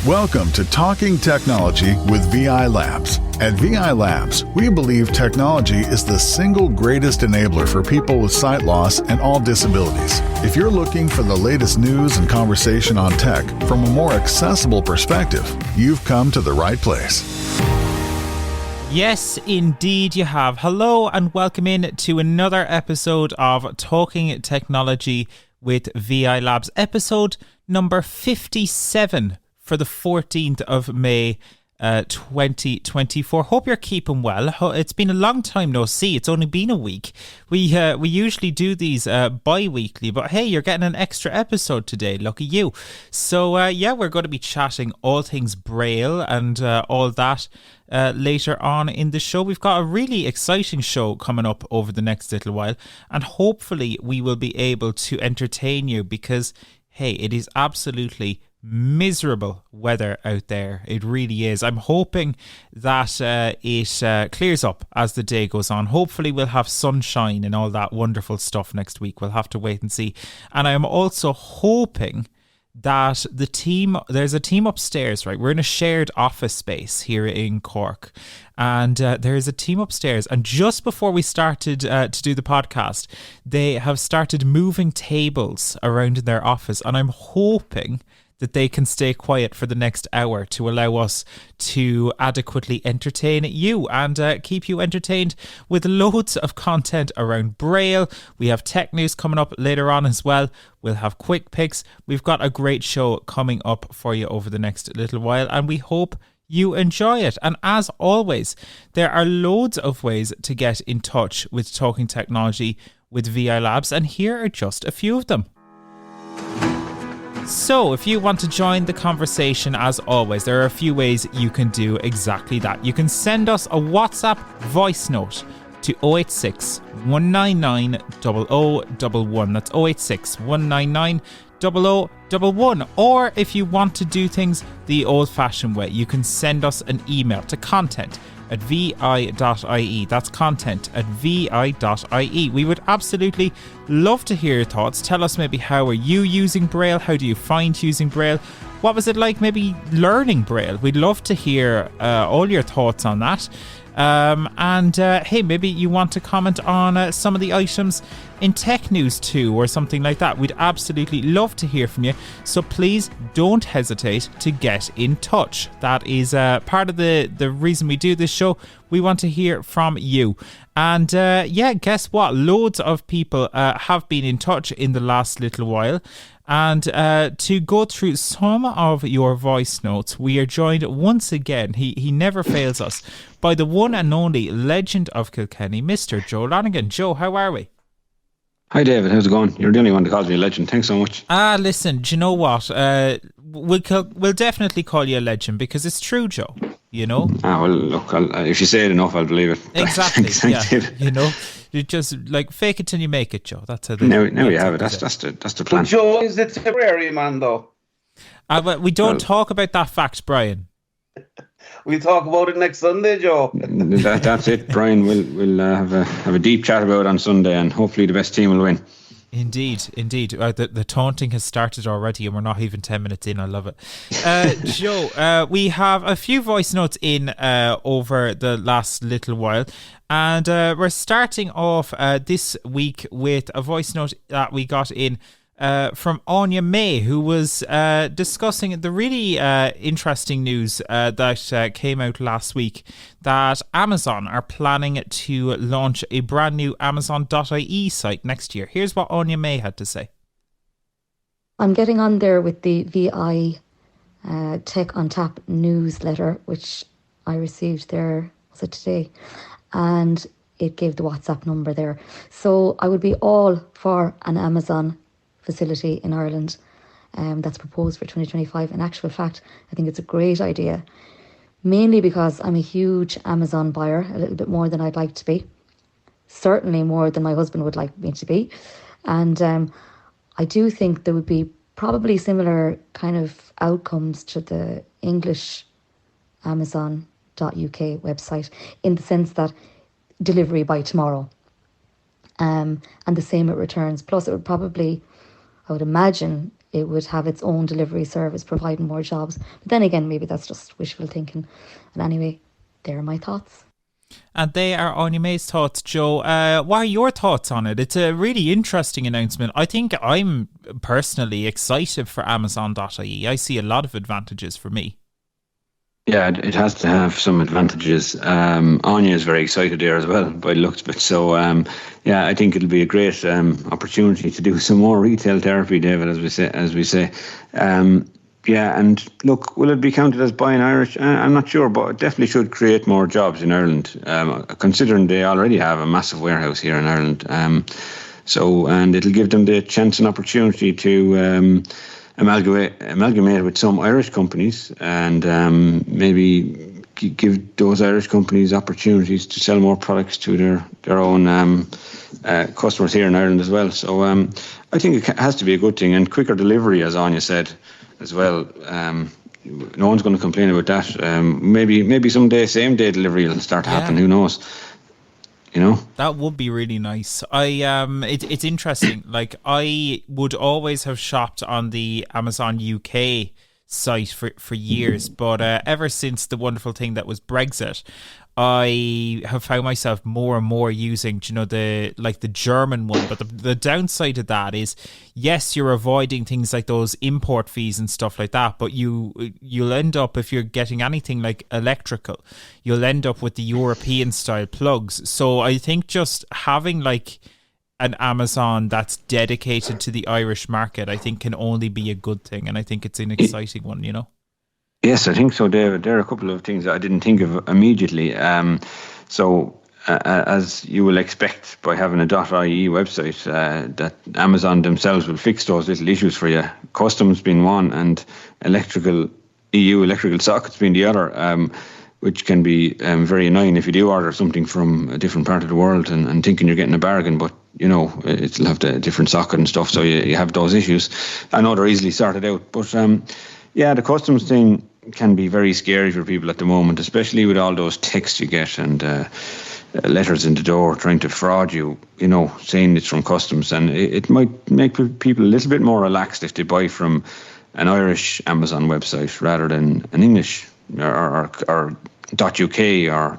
Welcome to Talking Technology with VI Labs. At VI Labs, we believe technology is the single greatest enabler for people with sight loss and all disabilities. If you're looking for the latest news and conversation on tech from a more accessible perspective, you've come to the right place. Yes, indeed you have. Hello and welcome in to another episode of Talking Technology with VI Labs, episode number 57 for the 14th of May, 2024. Hope you're keeping well. It's been a long time no see. It's only been a week. We usually do these bi-weekly, but hey, you're getting an extra episode today. Lucky you. So we're going to be chatting all things Braille and all that later on in the show. We've got a really exciting show coming up over the next little while, and hopefully we will be able to entertain you because, hey, it is absolutely miserable weather out there. It really is. I'm hoping that it clears up as the day goes on. Hopefully we'll have sunshine and all that wonderful stuff next week. We'll have to wait and see. And I'm also hoping that there's a team upstairs, right? We're in a shared office space here in Cork, and there's a team upstairs, and just before we started to do the podcast, they have started moving tables around in their office, and I'm hoping that they can stay quiet for the next hour to allow us to adequately entertain you and keep you entertained with loads of content around Braille. We have tech news coming up later on as well. We'll have quick picks. We've got a great show coming up for you over the next little while, and we hope you enjoy it. And as always, there are loads of ways to get in touch with Talking Technology with VI Labs, and here are just a few of them. So, if you want to join the conversation, as always, there are a few ways you can do exactly that. You can send us a WhatsApp voice note to 086 199 0011. That's 086 199 0011. Or if you want to do things the old-fashioned way, you can send us an email to content@vi.ie. That's content@vi.ie. We would absolutely love to hear your thoughts. Tell us maybe, how are you using Braille? How do you find using Braille? What was it like maybe learning Braille? We'd love to hear all your thoughts on that. Hey, maybe you want to comment on some of the items in tech news too, or something like that. We'd absolutely love to hear from you. So please don't hesitate to get in touch. That is part of the reason we do this show. We want to hear from you. And guess what? Loads of people have been in touch in the last little while. And to go through some of your voice notes, we are joined once again, he never fails us, by the one and only legend of Kilkenny, Mr. Joe Lonigan. Joe, how are we? Hi David, how's it going? You're the only one that calls me a legend. Thanks so much. Listen, do you know what? We'll definitely call you a legend because it's true, Joe. You know? Well, look, if you say it enough, I'll believe it. Exactly. Thanks, David. You know, you just like fake it till you make it, Joe. That's how. Now you have it. That's the plan. But Joe is the temporary man, though. But we don't talk about that fact, Brian. We'll talk about it next Sunday, Joe. That's it, Brian. We'll have a deep chat about it on Sunday, and hopefully the best team will win. Indeed. The taunting has started already, and we're not even 10 minutes in. I love it. Joe, we have a few voice notes in over the last little while, and we're starting off this week with a voice note that we got in from Anya May, who was discussing the really interesting news that came out last week, that Amazon are planning to launch a brand new Amazon.ie site next year. Here's what Anya May had to say. I'm getting on there with the VI Tech on Tap newsletter, which I received there, was it today? And it gave the WhatsApp number there. So I would be all for an Amazon facility in Ireland that's proposed for 2025. In actual fact, I think it's a great idea, mainly because I'm a huge Amazon buyer, a little bit more than I'd like to be, certainly more than my husband would like me to be. And I do think there would be probably similar kind of outcomes to the English Amazon.uk website, in the sense that delivery by tomorrow, and the same at returns. Plus it would probably, I would imagine it would have its own delivery service providing more jobs. But then again, maybe that's just wishful thinking. And anyway, there are my thoughts. And they are Anya May's thoughts, Joe. What are your thoughts on it? It's a really interesting announcement. I think I'm personally excited for Amazon.ie. I see a lot of advantages for me. Yeah, it has to have some advantages. Anya is very excited there as well, by the looks of it. So, yeah, I think it'll be a great opportunity to do some more retail therapy, David, as we say. Yeah, and look, will it be counted as buying Irish? I'm not sure, but it definitely should create more jobs in Ireland, considering they already have a massive warehouse here in Ireland. And it'll give them the chance and opportunity to amalgamate with some Irish companies and maybe give those Irish companies opportunities to sell more products to their own customers here in Ireland as well. So I think it has to be a good thing, and quicker delivery, as Anya said as well. No one's going to complain about that. Maybe someday same day delivery will start to happen. Who knows? You know, that would be really nice. It's interesting. Like, I would always have shopped on the Amazon UK site for years, but ever since the wonderful thing that was Brexit, I have found myself more and more using, the German one. But the downside of that is, yes, you're avoiding things like those import fees and stuff like that, but you'll end up, if you're getting anything like electrical, you'll end up with the European style plugs. So I think just having like an Amazon that's dedicated to the Irish market, I think can only be a good thing, and I think it's an exciting one, Yes, I think so, David. There are a couple of things that I didn't think of immediately. As you will expect by having a .ie website, that Amazon themselves will fix those little issues for you. Customs being one, and EU electrical sockets being the other, which can be very annoying if you do order something from a different part of the world and thinking you're getting a bargain, but it'll have the different socket and stuff, so you have those issues. I know they're easily sorted out, but the customs thing can be very scary for people at the moment, especially with all those texts you get and letters in the door trying to fraud you, saying it's from customs. And it might make people a little bit more relaxed if they buy from an Irish Amazon website rather than an English or .uk or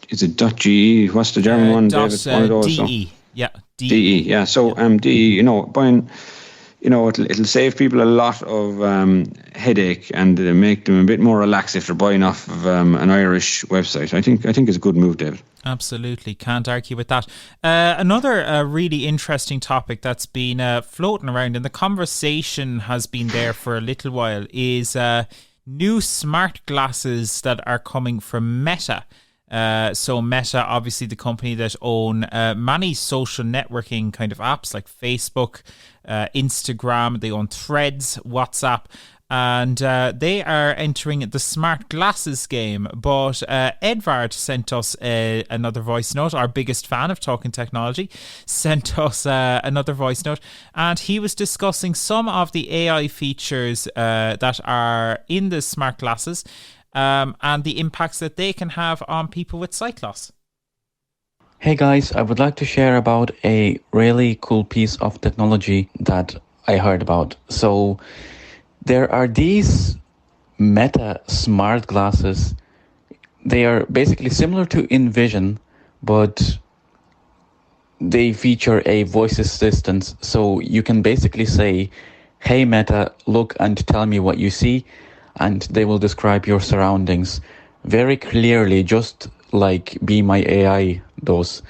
is it .ge? What's the German one, David? One of those. DE. So. Yeah, DE. DE, yeah. So DE, buying, it'll save people a lot of headache and make them a bit more relaxed if they're buying off of an Irish website. I think it's a good move, David. Absolutely, can't argue with that. Another really interesting topic that's been floating around, and the conversation has been there for a little while, is new smart glasses that are coming from Meta. So Meta, obviously the company that own many social networking kind of apps like Facebook, Instagram, they own Threads, WhatsApp, and they are entering the smart glasses game. But Edvard sent us another voice note. Our biggest fan of talking technology sent us another voice note, and he was discussing some of the AI features that are in the smart glasses, and the impacts that they can have on people with sight loss. Hey guys, I would like to share about a really cool piece of technology that I heard about. So there are these Meta smart glasses. They are basically similar to InVision, but they feature a voice assistant. So you can basically say, hey Meta, look and tell me what you see, and they will describe your surroundings very clearly, just like Be My AI does.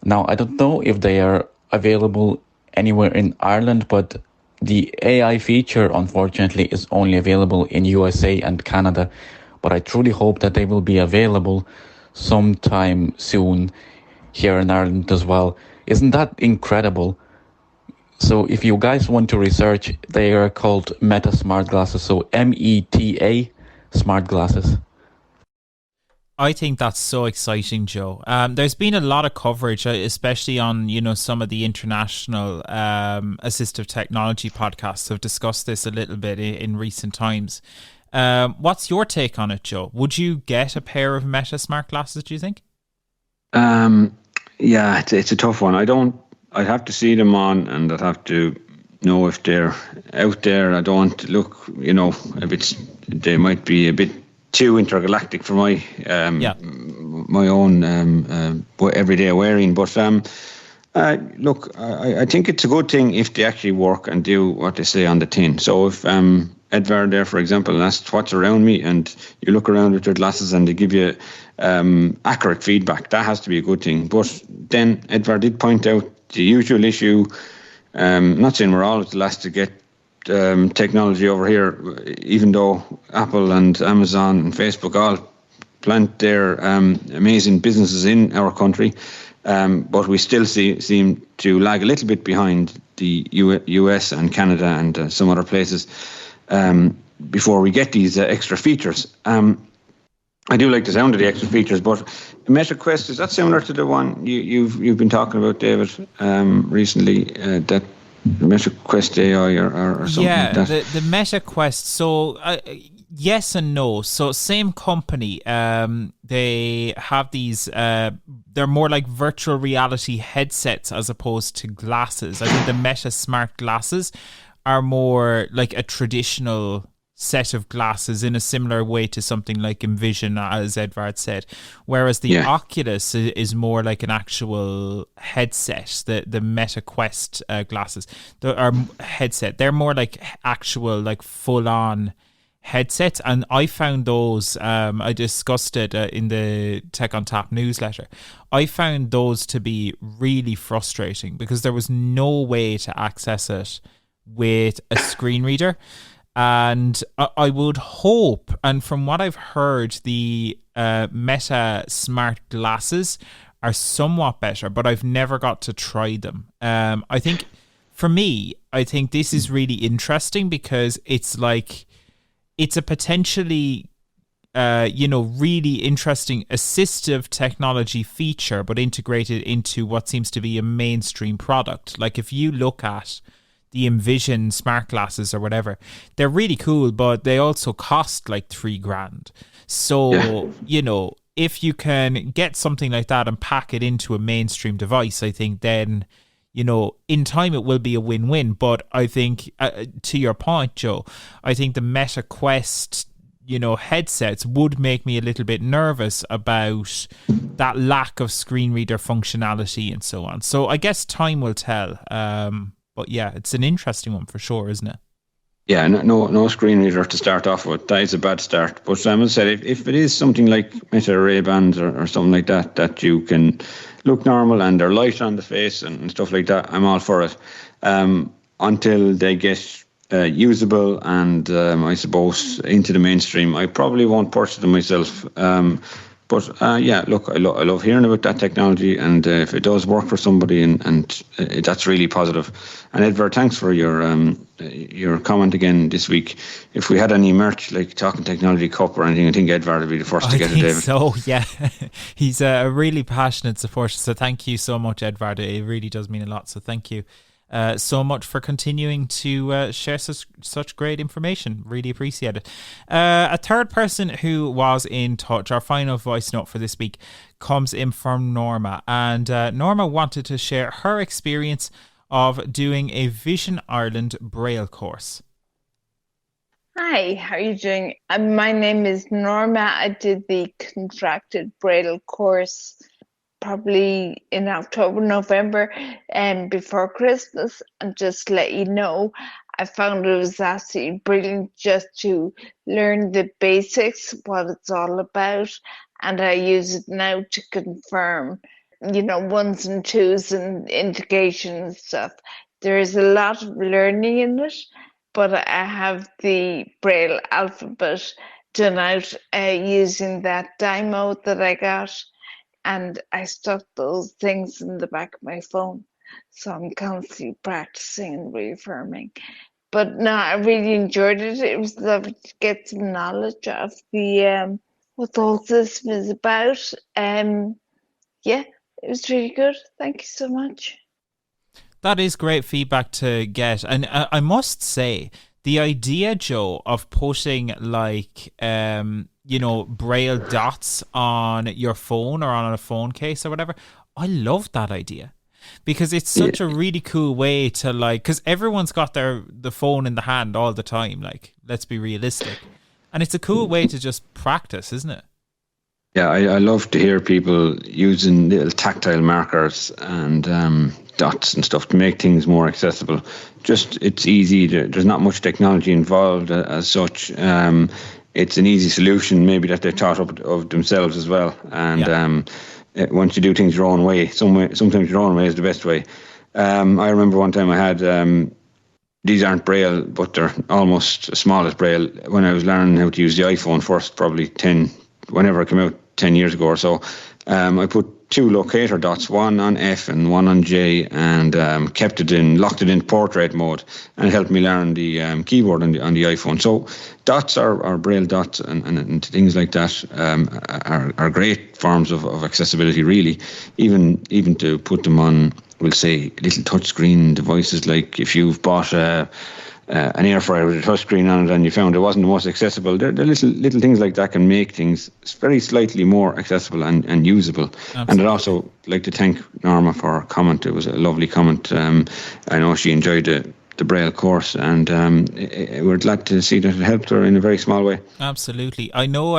Now, I don't know if they are available anywhere in Ireland, but the AI feature, unfortunately, is only available in USA and Canada. But I truly hope that they will be available sometime soon here in Ireland as well. Isn't that incredible? So if you guys want to research, they are called Meta Smart Glasses. So META Smart Glasses. I think that's so exciting, Joe. There's been a lot of coverage, especially on, some of the international assistive technology podcasts have discussed this a little bit in recent times. What's your take on it, Joe? Would you get a pair of Meta smart glasses, do you think? Yeah, it's a tough one. I'd have to see them on, and I'd have to know if they're out there. I don't look, they might be a bit too intergalactic for my my own everyday wearing. But look, I think it's a good thing if they actually work and do what they say on the tin. So if Edvard there, for example, asks what's around me, and you look around with your glasses and they give you accurate feedback, that has to be a good thing. But then Edvard did point out the usual issue. Not saying we're all at the last to get technology over here, even though Apple and Amazon and Facebook all plant their amazing businesses in our country, but we still seem to lag a little bit behind the US and Canada and some other places before we get these extra features. I do like the sound of the extra features, but Meta Quest, is that similar to the one you've been talking about, David, recently? That Meta Quest AI or something like that? Yeah, the Meta Quest. So yes and no. So same company. They have these. They're more like virtual reality headsets as opposed to glasses. I think the Meta Smart glasses are more like a traditional set of glasses in a similar way to something like Envision, as Edvard said, whereas the Oculus is more like an actual headset. The Meta Quest glasses, are headset, they're more like actual, like full-on headsets, and I found those, I discussed it in the Tech on Tap newsletter, I found those to be really frustrating because there was no way to access it with a screen reader. And I would hope, and from what I've heard, the Meta Smart glasses are somewhat better, but I've never got to try them. I think, for me, I think this is really interesting because it's like, it's a potentially, really interesting assistive technology feature, but integrated into what seems to be a mainstream product. Like if you look at the Envision smart glasses or whatever, they're really cool, but they also cost like $3,000. So, if you can get something like that and pack it into a mainstream device, I think then, in time it will be a win-win. But I think, to your point, Joe, I think the Meta Quest, headsets would make me a little bit nervous about that lack of screen reader functionality and so on. So I guess time will tell. But yeah, it's an interesting one for sure, isn't it? Yeah, no screen reader to start off with. That is a bad start. But I must say, if it is something like Meta Ray-Bans or something like that you can look normal and they're light on the face and stuff like that, I'm all for it. Until they get usable and, I suppose, into the mainstream, I probably won't purchase them myself. But look, I love hearing about that technology, and if it does work for somebody, and that's really positive. And Edvard, thanks for your comment again this week. If we had any merch like Talking Technology Cup or anything, I think Edvard would be the first to get it, David. So yeah, he's a really passionate supporter. So thank you so much, Edvard. It really does mean a lot. So thank you so much for continuing to share such great information. Really appreciate it. A third person who was in touch, our final voice note for this week, comes in from Norma. And Norma wanted to share her experience of doing a Vision Ireland Braille course. Hi, how are you doing? My name is Norma. I did the contracted Braille course probably in October, November, and before Christmas. And just to let you know, I found it was absolutely brilliant just to learn the basics, what it's all about, and I use it now to confirm, ones and twos and integration and stuff. There is a lot of learning in it, but I have the Braille alphabet done out using that demo that I got. And I stuck those things in the back of my phone. So I'm constantly practicing and reaffirming. But no, I really enjoyed it. It was lovely to get some knowledge of the what the whole system is about. Yeah, it was really good. Thank you so much. That is great feedback to get. And I must say, the idea, Joe, of putting like Braille dots on your phone or on a phone case or whatever, I love that idea. because it's such a really cool way to like, because everyone's got the phone in the hand all the time. Like, let's be realistic, and it's a cool way to just practice, isn't it? Yeah, I love to hear people using little tactile markers and dots and stuff to make things more accessible. Just, it's easy. There's not much technology involved as such. It's an easy solution, maybe that they thought of themselves as well. And once you do things your own way, sometimes your own way is the best way. I remember one time I had, these aren't Braille, but they're almost as small as Braille. When I was learning how to use the iPhone first, probably whenever it came out 10 years ago or so, I put 2 locator dots, one on F and one on J, and locked it in portrait mode, and it helped me learn the keyboard on the iPhone. So dots are Braille dots and things like that are great forms of accessibility, really. Even to put them on, we'll say, little touchscreen devices, like if you've bought an air fryer with a touchscreen on it and you found it wasn't the most accessible, there little things like that can make things very slightly more accessible and usable. Absolutely. And I'd also like to thank Norma for her comment. It was a lovely comment. I know she enjoyed the Braille course, and we're glad to see that it helped her in a very small way. Absolutely. I know,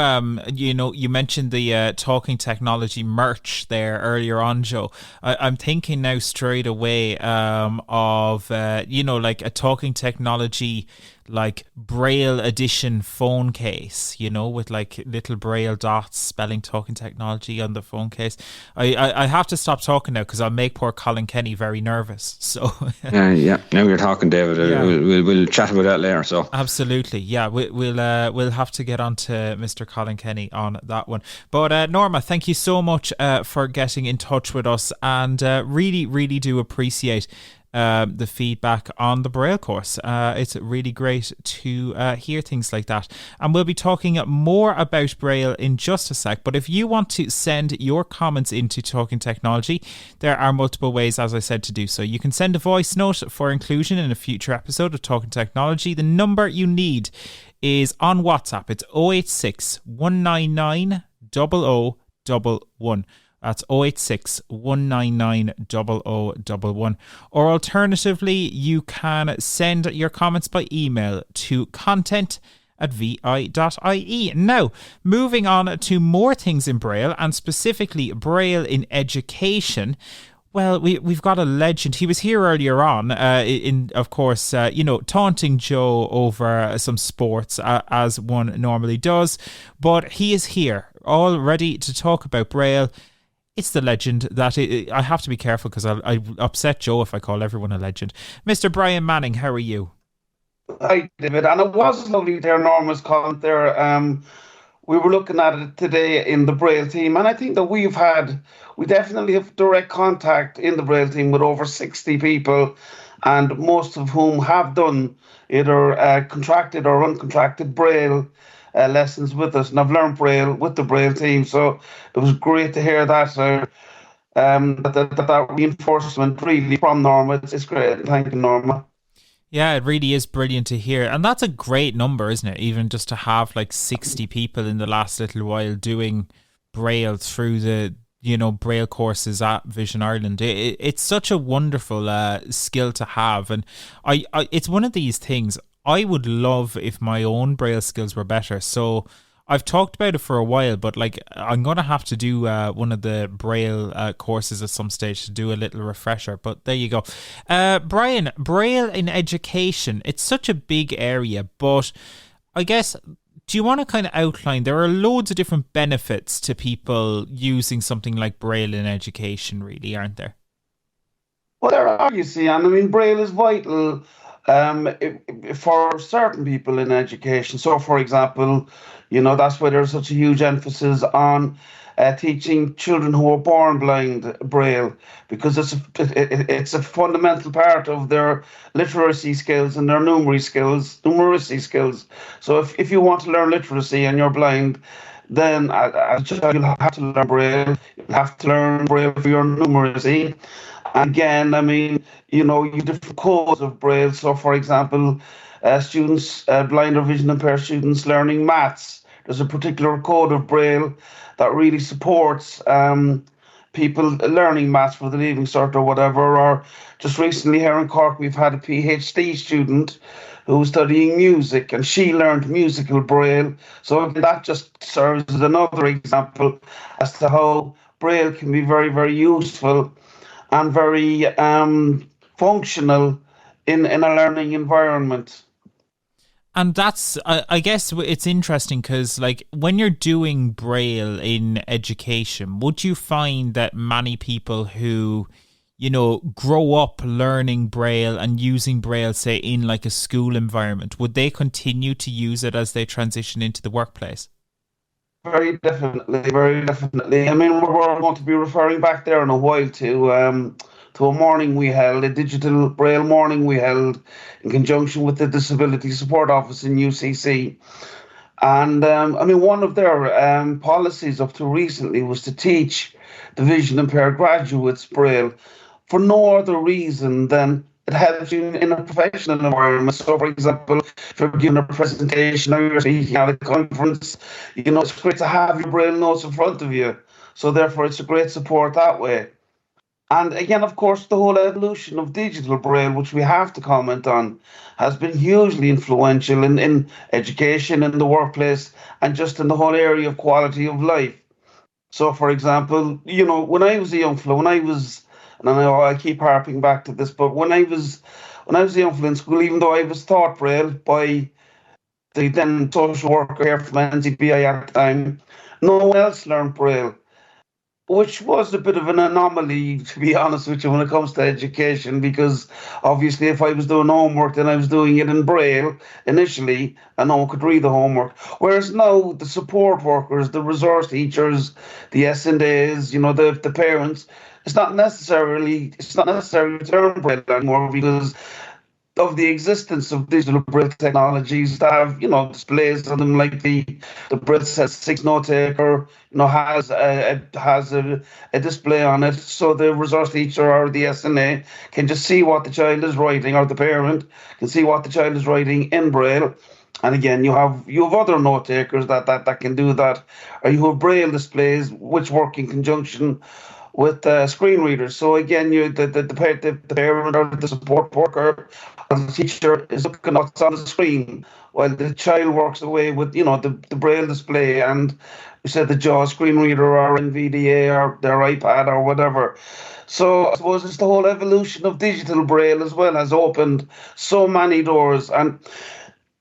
you mentioned the talking technology merch there earlier on, Joe. I'm thinking now straight away of, like a talking technology, like Braille edition phone case, with like little Braille dots spelling talking technology on the phone case. I have to stop talking now because I'll make poor Colin Kenny very nervous. So now you're talking, David. Yeah. We'll chat about that later. So absolutely, we'll have to get on to Mr. Colin Kenny on that one. But Norma, thank you so much for getting in touch with us, and really, really do appreciate the feedback on the Braille course. It's really great to hear things like that, and we'll be talking more about Braille in just a sec. But if you want to send your comments into Talking Technology, there are multiple ways, as I said, to do so. You can send a voice note for inclusion in a future episode of Talking Technology. The number you need is on WhatsApp. It's 086 199 0011. That's 086 199 0011. Or alternatively, you can send your comments by email to content@vi.ie. Now, moving on to more things in Braille, and specifically Braille in education. Well, we've got a legend. He was here earlier on, taunting Joe over some sports, as one normally does. But he is here, all ready to talk about Braille. It's the legend that I have to be careful because I upset Joe if I call everyone a legend. Mr. Brian Manning, how are you? Hi, David. And it was lovely to hear Norma's comment there. We were looking at it today in the Braille team, and I think that we definitely have direct contact in the Braille team with over 60 people, and most of whom have done either contracted or uncontracted Braille lessons with us, and I've learned Braille with the Braille team. So it was great to hear that that reinforcement really from Norma. It's great. Thank you, Norma. Yeah, it really is brilliant to hear. And that's a great number, isn't it? Even just to have like 60 people in the last little while doing Braille through the Braille courses at Vision Ireland. It's such a wonderful skill to have. And I it's one of these things I would love if my own Braille skills were better. So I've talked about it for a while, but like I'm going to have to do one of the Braille courses at some stage to do a little refresher. But there you go. Brian, Braille in education, it's such a big area, but I guess, do you want to kind of outline, there are loads of different benefits to people using something like Braille in education, really, aren't there? Well, there are, you see, and I mean, Braille is vital for certain people in education. So, for example, that's why there's such a huge emphasis on teaching children who are born blind Braille, because it's a fundamental part of their literacy skills and their numeracy skills. So if you want to learn literacy and you're blind, then as a child you'll have to learn Braille. You'll have to learn Braille for your numeracy. And again, I mean, you have different codes of Braille. So, for example, students, blind or vision impaired students learning maths, there's a particular code of Braille that really supports people learning maths for the Leaving Cert or whatever. Or just recently here in Cork, we've had a PhD student who was studying music, and she learned musical Braille. So that just serves as another example as to how Braille can be very, very useful and very functional in a learning environment. And that's, I guess it's interesting because, like, when you're doing Braille in education, would you find that many people who, grow up learning Braille and using Braille, say, in like a school environment, would they continue to use it as they transition into the workplace? Very definitely, very definitely. I mean, we're going to be referring back there in a while to a morning we held, a digital Braille morning we held in conjunction with the Disability Support Office in UCC. And I mean, one of their policies up to recently was to teach the vision impaired graduates Braille for no other reason than it helps you in a professional environment. So, for example, if you're giving a presentation or you're speaking at a conference, it's great to have your Braille notes in front of you. So, therefore, it's a great support that way. And again, of course, the whole evolution of digital Braille, which we have to comment on, has been hugely influential in education, in the workplace, and just in the whole area of quality of life. So, for example, when I was a young fellow, and I know I keep harping back to this, but when I was a young fellow in school, even though I was taught Braille by the then social worker here from NCBI at the time, no one else learned Braille, which was a bit of an anomaly, to be honest with you, when it comes to education, because obviously if I was doing homework, then I was doing it in Braille initially, and no one could read the homework. Whereas now the support workers, the resource teachers, the S&As, the parents, it's not necessarily to learn Braille anymore because of the existence of digital Braille technologies that have, displays on them, like the Braille Set 6 note taker, has a display on it, so the resource teacher or the SNA can just see what the child is writing, or the parent can see what the child is writing in Braille. And again, you have other note takers that can do that, or you have Braille displays which work in conjunction with screen readers. So again, the parent or the support worker or the teacher is looking at what's on the screen while the child works away with the Braille display and we said the JAWS screen reader or NVDA or their iPad or whatever. So I suppose it's the whole evolution of digital Braille as well has opened so many doors. And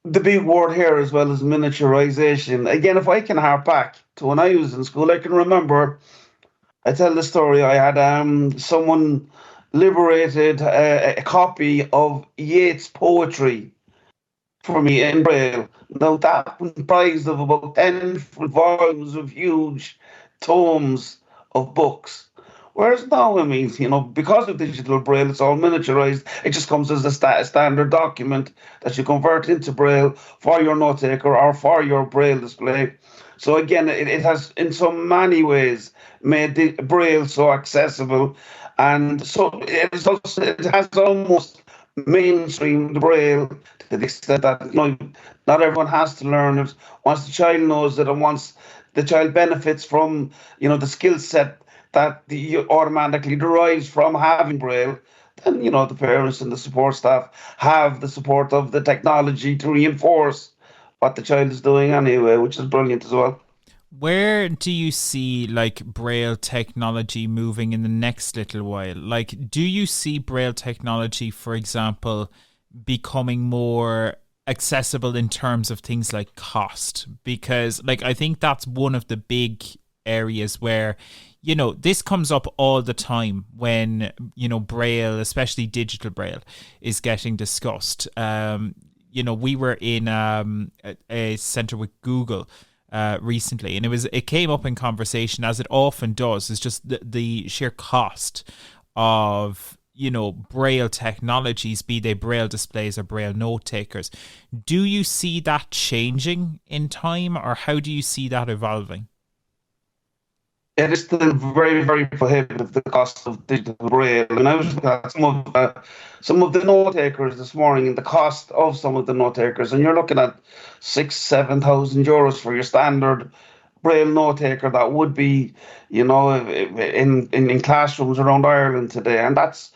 the big word here as well is miniaturization. Again, if I can hark back to when I was in school, I can remember, I tell the story, I had someone liberated a copy of Yeats' poetry for me in Braille. Now that comprised of about 10 volumes of huge tomes of books. Whereas now, I mean, because of digital Braille, it's all miniaturized. It just comes as a standard document that you convert into Braille for your note taker or for your Braille display. So again, it has in so many ways made the Braille so accessible, and so it has almost mainstreamed Braille to the extent that not everyone has to learn it. Once the child knows it, and once the child benefits from the skill set that automatically derives from having Braille, then the parents and the support staff have the support of the technology to reinforce what the child is doing anyway, which is brilliant as well. Where do you see like Braille technology moving in the next little while? Like, do you see Braille technology, for example, becoming more accessible in terms of things like cost? Because I think that's one of the big areas where this comes up all the time when Braille, especially digital Braille, is getting discussed. We were in a center with Google recently, and it came up in conversation, as it often does, is just the sheer cost of Braille technologies, be they Braille displays or Braille note takers. Do you see that changing in time, or how do you see that evolving? It is still very, very prohibitive, the cost of digital Braille. And I was looking at some of the note takers this morning, and the cost of some of the note takers, and you're looking at €6,000-7,000 for your standard Braille note taker that would be, in classrooms around Ireland today, and that's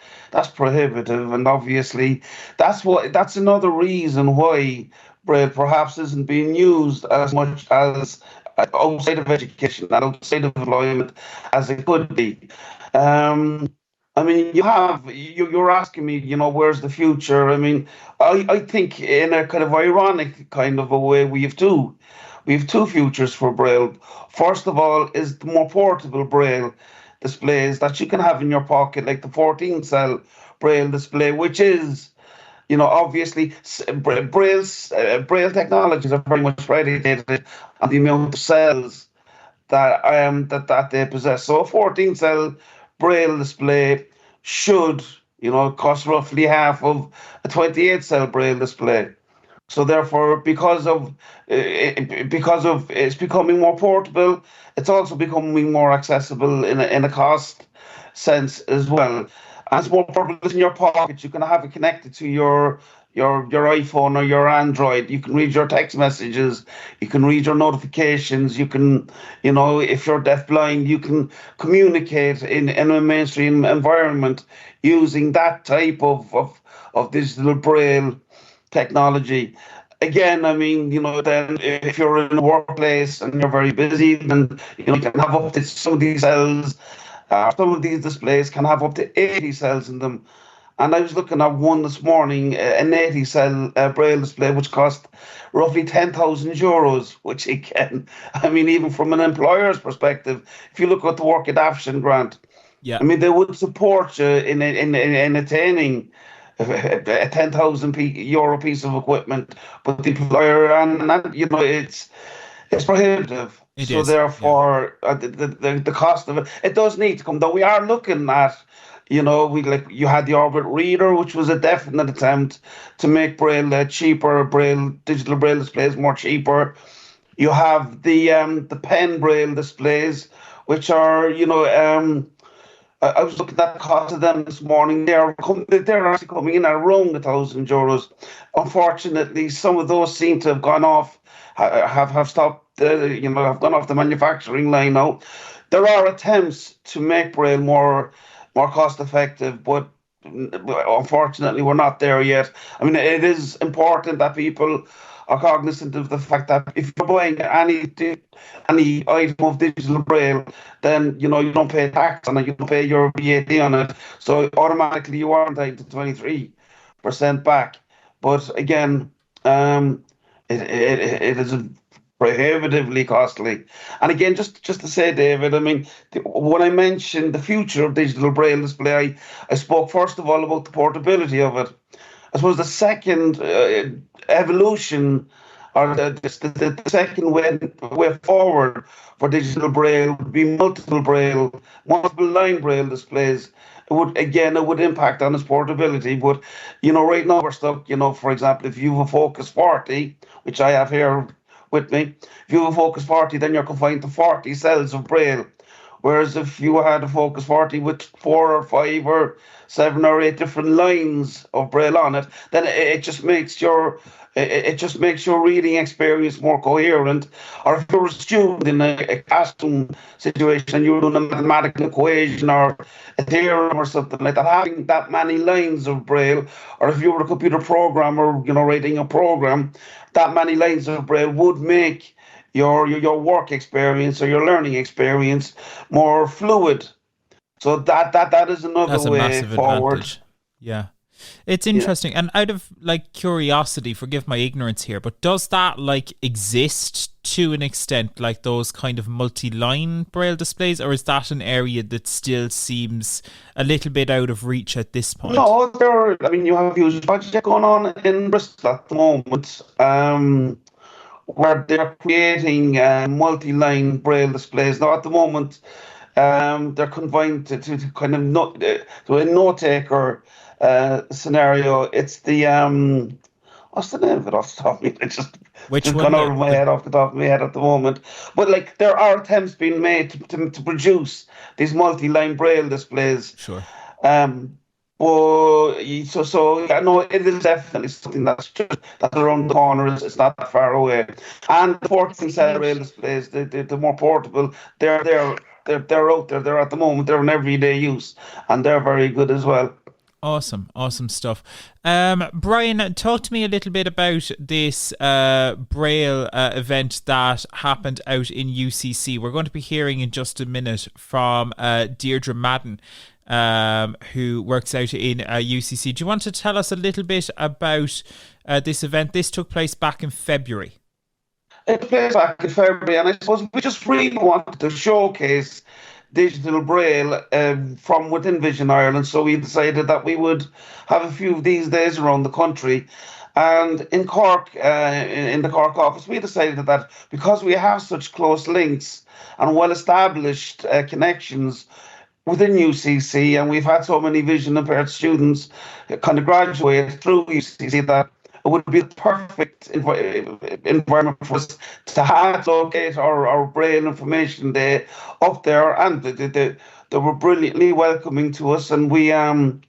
prohibitive. And obviously, that's another reason why Braille perhaps isn't being used as much as outside of education and outside of employment as it could be. Um, I mean, you're asking me, where's the future? I mean, I think in a kind of ironic kind of a way, we have two futures for Braille. First of all, is the more portable Braille displays that you can have in your pocket, like the 14 cell Braille display, which is, obviously Braille technologies are very much predicated on the amount of cells that they possess. So a 14 cell Braille display should, cost roughly half of a 28 cell Braille display. So therefore, because of it's becoming more portable, it's also becoming more accessible in a cost sense as well. As more portable in your pocket, you can have it connected to your iPhone or your Android. You can read your text messages, you can read your notifications, you can, if you're deafblind, you can communicate in a mainstream environment using that type of digital Braille technology. Again, I mean, then if you're in a workplace and you're very busy, then you can have up to some of these cells, some of these displays can have up to 80 cells in them. And I was looking at one this morning, an 80 cell Braille display, which cost roughly €10,000, which again, I mean, even from an employer's perspective, if you look at the work adaptation grant, Yeah. I mean, they would support you in attaining a €10,000 piece of equipment, but the employer and it's prohibitive. It So is, yeah. therefore, the cost of it does need to come down. We are looking at, you had the Orbit Reader, which was a definite attempt to make Braille cheaper, digital Braille displays more cheaper. You have the pen Braille displays, which are, I was looking at the cost of them this morning. They're actually coming in at around €1,000. Unfortunately, some of those seem to have gone off, have stopped, have gone off the manufacturing line now. There are attempts to make Braille more cost effective, but unfortunately, we're not there yet. I mean, it is important that people are cognizant of the fact that if you're buying any item of digital Braille, then you don't pay tax on it, you don't pay your VAT on it, so automatically you are entitled to 23% back. But again, it is prohibitively costly. And again, just to say, David, I mean, when I mentioned the future of digital Braille display, I spoke first of all about the portability of it. I suppose the second evolution, or the second way forward for digital Braille would be multiple line Braille displays. It would impact on its portability. But right now we're stuck. For example, if you have a Focus 40, which I have here with me, if you have a Focus 40, then you're confined to 40 cells of Braille. Whereas if you had a Focus 40 with 4 or 5 or 7 or 8 different lines of Braille on it, then it just makes your reading experience more coherent. Or if you're a student in a classroom situation and you're doing a mathematical equation or a theorem or something like that, having that many lines of Braille, or if you were a computer programmer, writing a program, that many lines of Braille would make your work experience or your learning experience more fluid. So that is another That's a way massive forward. advantage. Yeah. It's interesting. And out of curiosity, forgive my ignorance here, but does that exist to an extent, like those kind of multi-line Braille displays, or is that an area that still seems a little bit out of reach at this point? No, you have a huge project going on in Bristol at the moment, where they're creating multi-line Braille displays. Now, at the moment, they're confined to kind of to a note-taker scenario. It's the what's the name of it off the top of me? It's just gone out of my head off the top of my head at the moment. But there are attempts being made to produce these multi-line Braille displays. Sure. But yeah, no, it is definitely something that's around the corner. It's not that far away. And the portable cell rail displays, the more portable, they're out there. They're at the moment. They're in everyday use, and they're very good as well. Awesome stuff. Brian, talk to me a little bit about this Braille event that happened out in UCC. We're going to be hearing in just a minute from Deirdre Maddin, who works out in UCC. Do you want to tell us a little bit about this event? This took place back in February. It took place back in February, and I suppose we just really wanted to showcase digital Braille from within Vision Ireland. So we decided that we would have a few of these days around the country. And in Cork, in the Cork office, we decided that because we have such close links and well-established connections within UCC, and we've had so many vision impaired students kind of graduate through UCC, that it would be the perfect environment for us to have locate our Braille Information Day up there, and they were brilliantly welcoming to us, and we had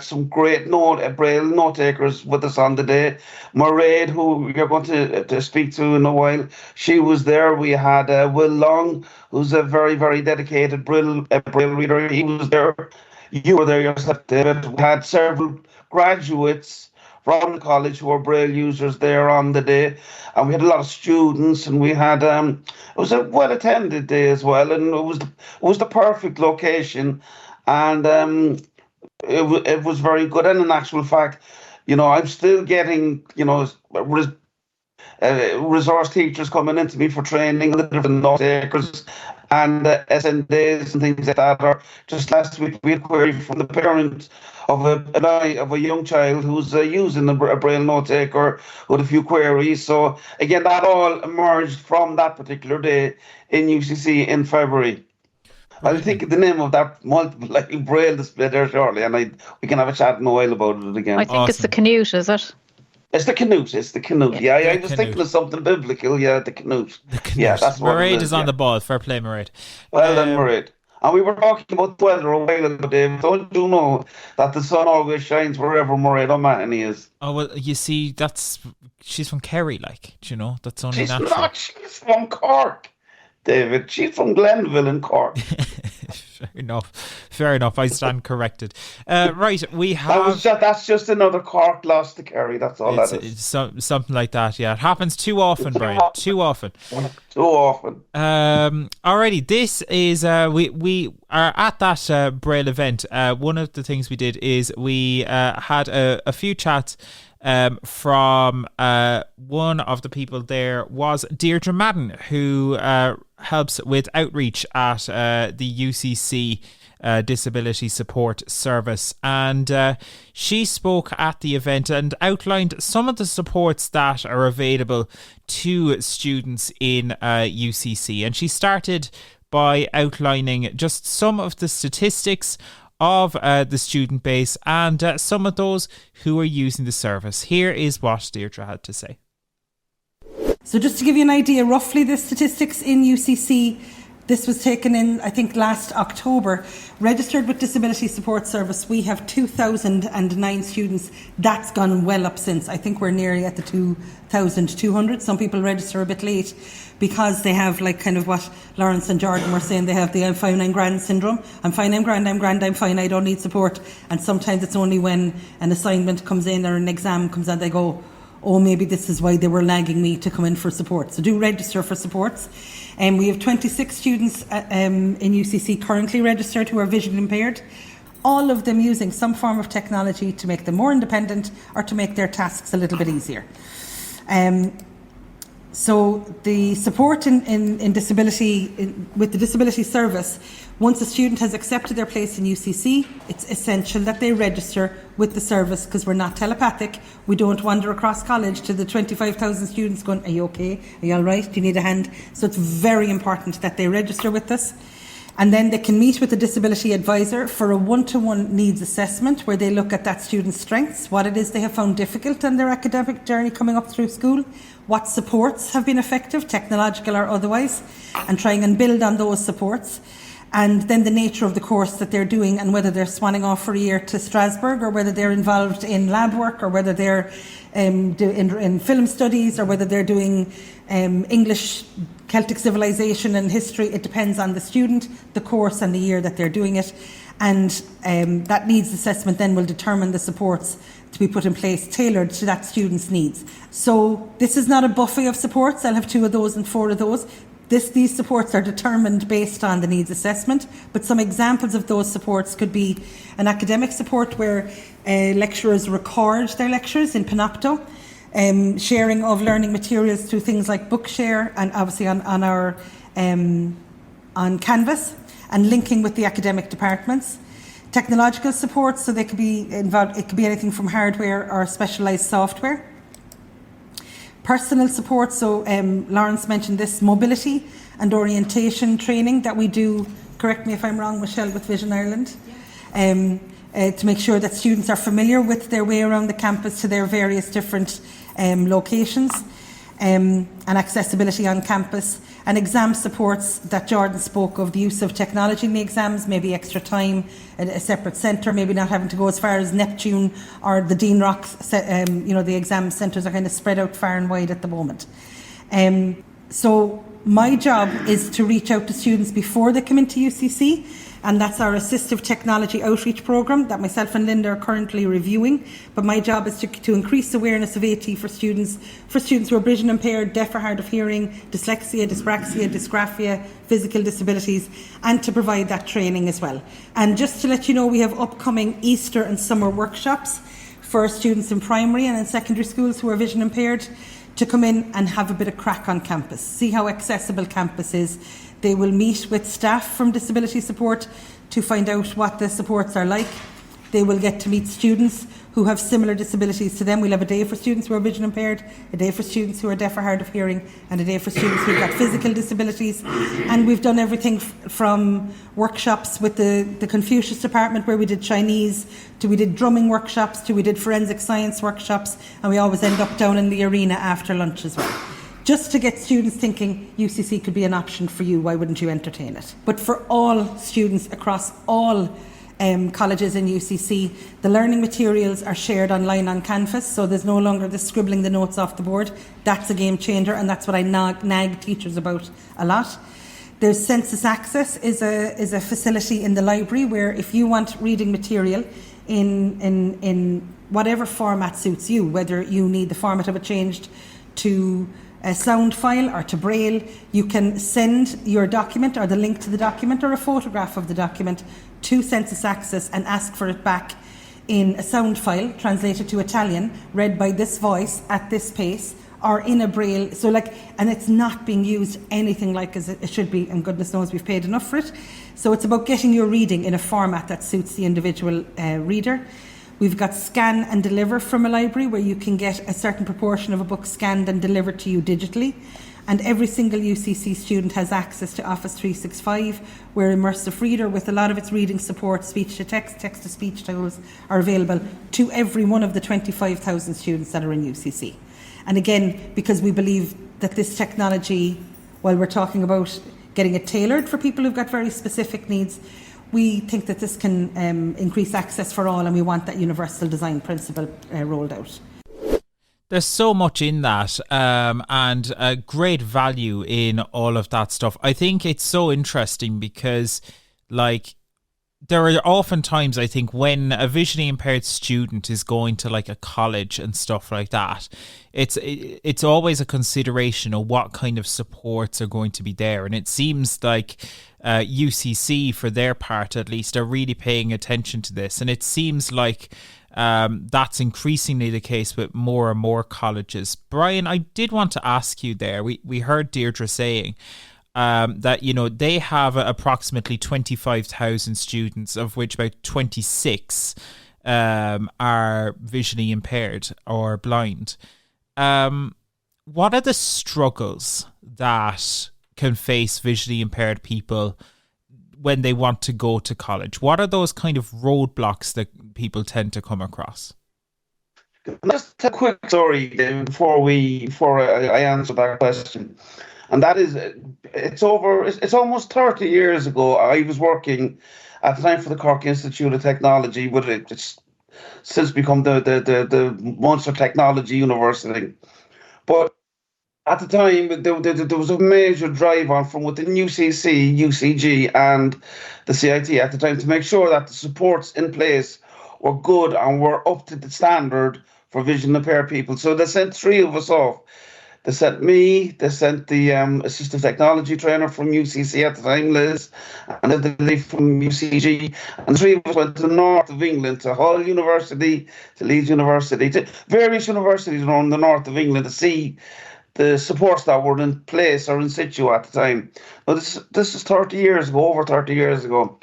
some great Braille note takers with us on the day. Mairead, who you're going to speak to in a while, she was there. We had Will Long, who's a very, very dedicated Braille reader. He was there. You were there yourself, David. We had several graduates from the college who were Braille users there on the day, and we had a lot of students, and we had it was a well-attended day as well, and it was the perfect location. And it was very good. And in actual fact, I'm still getting, resource teachers coming into me for training, the different note takers and SNDs and things like that. Or just last week, we had a query from the parent of a young child who's using a Braille note taker with a few queries. So again, that all emerged from that particular day in UCC in February. I'll think of the name of that multiple Braille display there shortly, and we can have a chat in a while about it again. I think it's the Canute, is it? It's the Canute. Yeah, I was thinking of something biblical. Yeah, the Canute. Yeah, that's what Mairead is on the ball. Fair play, Mairead. Well done, Mairead. And we were talking about the weather a while ago, Dave. Don't you know that the sun always shines wherever Mairead O'Mahony is? Oh, well, you see, she's from Kerry, do you know? That's only she's natural. Not. She's from Cork, David. She's from Glenville in Cork. Fair enough. I stand corrected. Right, we have... That's just another Cork loss to Kerry. That's all that is. It's something like that, yeah. It happens too often, Brian. Too often. Too often. Alrighty, this is... we are at that Braille event. One of the things we did is we had a few chats from one of the people there was Deirdre Maddin, who helps with outreach at the UCC Disability Support Service, and she spoke at the event and outlined some of the supports that are available to students in UCC, and she started by outlining just some of the statistics of the student base and some of those who are using the service. Here is what Deirdre had to say. So just to give you an idea, roughly the statistics in UCC, this was taken in, I think, last October. Registered with Disability Support Service, we have 2,009 students. That's gone well up since. I think we're nearly at the 2,200. Some people register a bit late because they have, like, kind of what Lawrence and Jordan were saying, they have the I'm fine, I'm grand syndrome. I'm fine, I'm grand, I'm fine, I don't need support. And sometimes it's only when an assignment comes in or an exam comes in, they go, oh, maybe this is why they were nagging me to come in for support. So do register for supports. We have 26 students in UCC currently registered who are vision impaired, all of them using some form of technology to make them more independent or to make their tasks a little bit easier. So the support in disability, with the disability service, once a student has accepted their place in UCC, it's essential that they register with the service, because we're not telepathic. We don't wander across college to the 25,000 students going, are you okay? Are you all right? Do you need a hand? So it's very important that they register with us. And then they can meet with a disability advisor for a one-to-one needs assessment where they look at that student's strengths, what it is they have found difficult on their academic journey coming up through school, what supports have been effective, technological or otherwise, and trying and build on those supports. and then the nature of the course that they're doing, and whether they're swanning off for a year to Strasbourg, or whether they're involved in lab work, or whether they're in film studies, or whether they're doing English, Celtic civilization and history. It depends on the student, the course and the year that they're doing it. And that needs assessment then will determine the supports to be put in place tailored to that student's needs. So this is not a buffet of supports. I'll have 2 of those and 4 of those. These supports are determined based on the needs assessment, but some examples of those supports could be an academic support where lecturers record their lectures in Panopto, sharing of learning materials through things like Bookshare and obviously on Canvas, and linking with the academic departments. Technological support, so they could be involved, it could be anything from hardware or specialised software. Personal support, so Lawrence mentioned this, mobility and orientation training that we do, correct me if I'm wrong, Michelle, with Vision Ireland, to make sure that students are familiar with their way around the campus to their various different locations, and accessibility on campus, and exam supports that Jordan spoke of, the use of technology in the exams, maybe extra time, a separate centre, maybe not having to go as far as Neptune or the Dean Rocks. The exam centres are kind of spread out far and wide at the moment. So my job is to reach out to students before they come into UCC, and that's our assistive technology outreach programme that myself and Linda are currently reviewing. But my job is to increase awareness of AT for students who are vision impaired, deaf or hard of hearing, dyslexia, dyspraxia, dysgraphia, physical disabilities, and to provide that training as well. And just to let you know, we have upcoming Easter and summer workshops for students in primary and in secondary schools who are vision impaired to come in and have a bit of crack on campus, see how accessible campus is. They will meet with staff from disability support to find out what the supports are like. They will get to meet students who have similar disabilities to them. We'll have a day for students who are vision impaired, a day for students who are deaf or hard of hearing, and a day for students who've got physical disabilities. And we've done everything from workshops with the Confucius department, where we did Chinese, to we did drumming workshops, to we did forensic science workshops, and we always end up down in the arena after lunch as well. Just to get students thinking UCC could be an option for you, why wouldn't you entertain it? But for all students across all colleges in UCC, the learning materials are shared online on Canvas, so there's no longer the scribbling the notes off the board. That's a game changer, and that's what I nag teachers about a lot. There's Census Access is a facility in the library where if you want reading material in whatever format suits you, whether you need the format of it changed to a sound file or to Braille, you can send your document or the link to the document or a photograph of the document to Census Access and ask for it back in a sound file translated to Italian, read by this voice at this pace, or in a Braille. And it's not being used anything like as it should be, and goodness knows we've paid enough for it. So it's about getting your reading in a format that suits the individual reader. We've got scan and deliver from a library, where you can get a certain proportion of a book scanned and delivered to you digitally. And every single UCC student has access to Office 365, where Immersive Reader, with a lot of its reading support, speech to text, text to speech tools, are available to every one of the 25,000 students that are in UCC. And again, because we believe that this technology, while we're talking about getting it tailored for people who've got very specific needs, we think that this can increase access for all, and we want that universal design principle rolled out. There's so much in that, and a great value in all of that stuff. I think it's so interesting because, there are often times, I think, when a visually impaired student is going to a college and stuff like that, it's always a consideration of what kind of supports are going to be there. And it seems like UCC, for their part at least, are really paying attention to this. And it seems like that's increasingly the case with more and more colleges. Brian, I did want to ask you there, we heard Deirdre saying that, they have approximately 25,000 students, of which about 26 are visually impaired or blind. What are the struggles that can face visually impaired people when they want to go to college? What are those kind of roadblocks that people tend to come across? Just a quick story before I answer that question. And that is, it's almost 30 years ago. I was working at the time for the Cork Institute of Technology, but it's since become the Munster Technology University. But at the time, there was a major drive on from within UCC, UCG, and the CIT at the time to make sure that the supports in place were good and were up to the standard for vision impaired people. So they sent three of us off. They sent me, they sent the assistive technology trainer from UCC at the time, Liz, and then the lady from UCG. And the three of us went to the north of England, to Hull University, to Leeds University, to various universities around the north of England to see the supports that were in place or in situ at the time. Now, this is 30 years ago, over 30 years ago.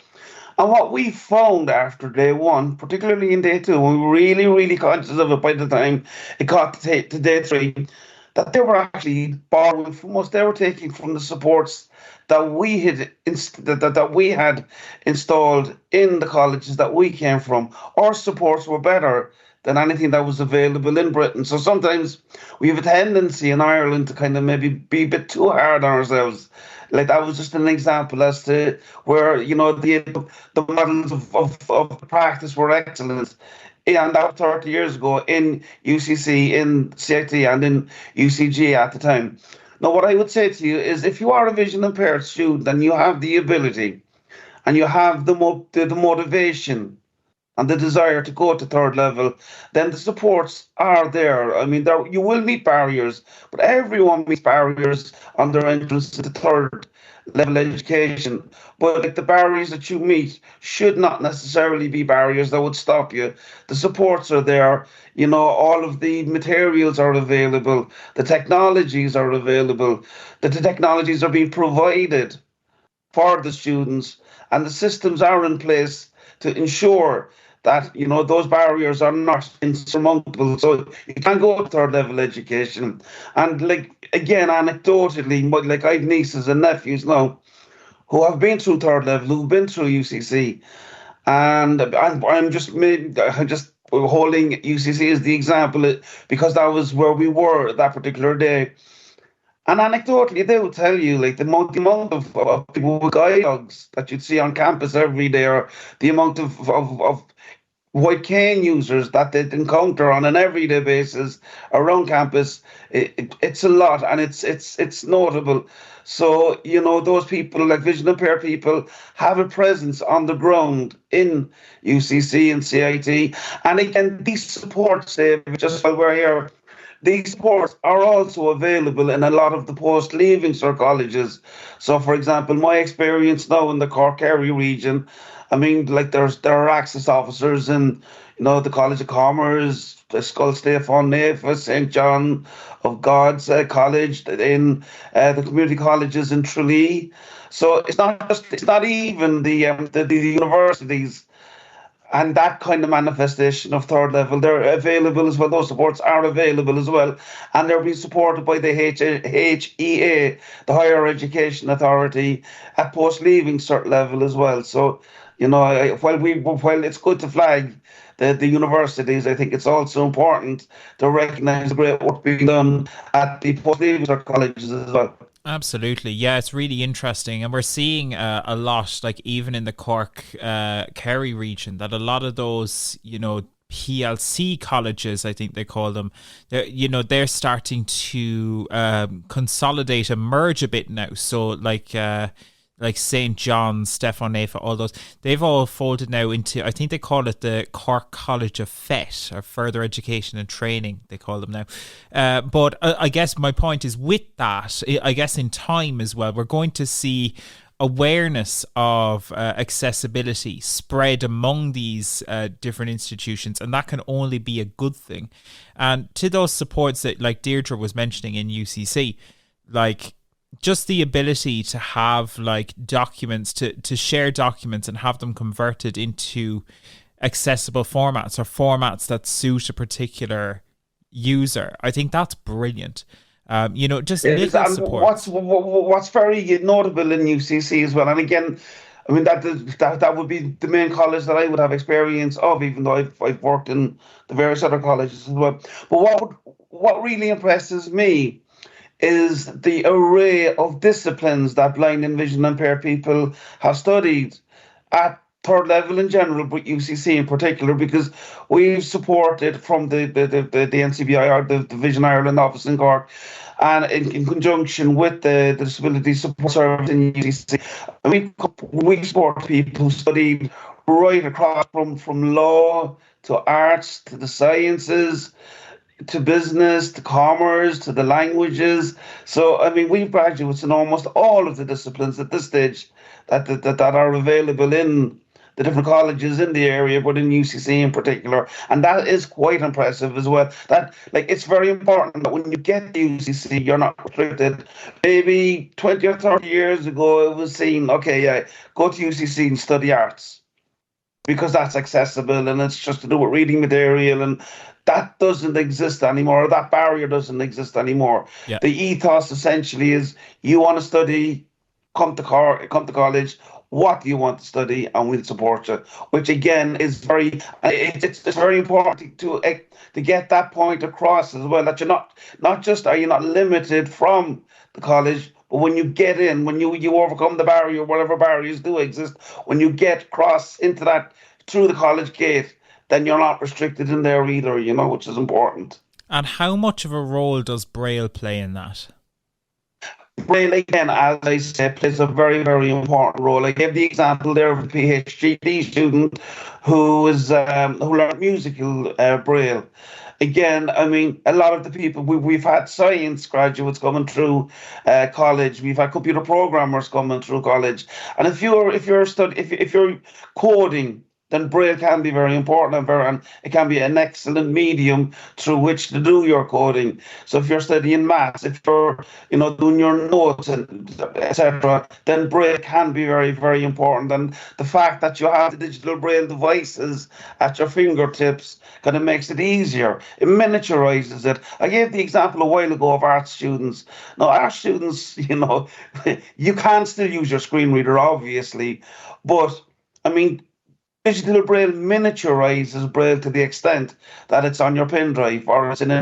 And what we found after day one, particularly in day two, we were really, really conscious of it by the time it got to day three, that they were actually borrowing from us. They were taking from the supports that we had that we had installed in the colleges that we came from. Our supports were better than anything that was available in Britain. So sometimes we have a tendency in Ireland to kind of maybe be a bit too hard on ourselves. Like that was just an example as to where, you know, the models of practice were excellent. And that was 30 years ago in UCC, in CIT, and in UCG at the time. Now, what I would say to you is if you are a vision impaired student and you have the ability and you have the motivation and the desire to go to third level, then the supports are there. I mean, you will meet barriers, but everyone meets barriers on their entrance to the third level education. But like the barriers that you meet should not necessarily be barriers that would stop you. The supports are there. You know, all of the materials are available. The technologies are available. The technologies are being provided for the students, and the systems are in place to ensure that, you know, those barriers are not insurmountable. So you can go to third level education. And like, again, anecdotally, like I have nieces and nephews now who have been through third level, who've been through UCC. And I'm just holding UCC as the example because that was where we were that particular day. And anecdotally, they will tell you like the amount of people with guide dogs that you'd see on campus every day, or the amount of white cane users that they'd encounter on an everyday basis around campus. It's a lot, and it's notable. So, you know, those people, like vision impaired people, have a presence on the ground in UCC and CIT. And again, these supports, just while we're here, these supports are also available in a lot of the post-leaving cert colleges. So, for example, my experience now in the Cork area region, I mean, like there are access officers in, you know, the College of Commerce, the Skull Stefan Nefa, St. John of God's College, in the community colleges in Tralee. So it's not even the universities. And that kind of manifestation of third level, they're available as well. Those supports are available as well. And they're being supported by the HEA, the Higher Education Authority, at post-leaving cert level as well. So, you know, while it's good to flag the universities, I think it's also important to recognise the great work being done at the post-leaving cert colleges as well. Absolutely. Yeah, it's really interesting. And we're seeing a lot, like even in the Cork, Kerry region, that a lot of those, you know, PLC colleges, I think they call them, they're starting to consolidate and merge a bit now. So like St. John's, Stefan Nefa, all those, they've all folded now into, I think they call it the Cork College of FET, or Further Education and Training, they call them now. But I guess my point is, with that, I guess in time as well, we're going to see awareness of accessibility spread among these different institutions, and that can only be a good thing. And to those supports that, like Deirdre was mentioning in UCC, like, just the ability to have like documents, to share documents and have them converted into accessible formats, or formats that suit a particular user. I think that's brilliant. Just little support. What's very notable in UCC as well, and again, I mean that would be the main college that I would have experience of, even though I've worked in the various other colleges as well. But what really impresses me is the array of disciplines that blind and vision impaired people have studied at third level in general, but UCC in particular, because we've supported from the NCBI, or the Vision Ireland office in Cork, and in conjunction with the Disability Support Service in UCC, we support people who studied right across from law to arts to the sciences to business, to commerce, to the languages. So, I mean, we've graduates in almost all of the disciplines at this stage that are available in the different colleges in the area, but in UCC in particular. And that is quite impressive as well. That, like, it's very important that when you get to UCC, you're not restricted. Maybe 20 or 30 years ago, it was seen, okay, yeah, go to UCC and study arts, because that's accessible and it's just to do with reading material, and that doesn't exist anymore. That barrier doesn't exist anymore. Yeah. The ethos essentially is, you want to study, come to college. What do you want to study, and we'll support you. Which again is it's very important to get that point across as well. That you're not just are you not limited from the college, but when you get in, when you overcome the barrier, whatever barriers do exist, when you get across into that through the college gate, then you're not restricted in there either, which is important. And how much of a role does Braille play in that? Braille, again, as I said, plays a very, very important role. I gave the example there of a PhD student who learned musical Braille. Again, I mean, a lot of the people we've had science graduates coming through college. We've had computer programmers coming through college. And if you're coding, then Braille can be very important, and it can be an excellent medium through which to do your coding. So if you're studying maths, if you're doing your notes and etc., then Braille can be very, very important. And the fact that you have the digital Braille devices at your fingertips kind of makes it easier. It miniaturizes it. I gave the example a while ago of art students. Now, art students, you can still use your screen reader, obviously, but I mean, digital Braille miniaturizes Braille to the extent that it's on your pen drive, or it's in a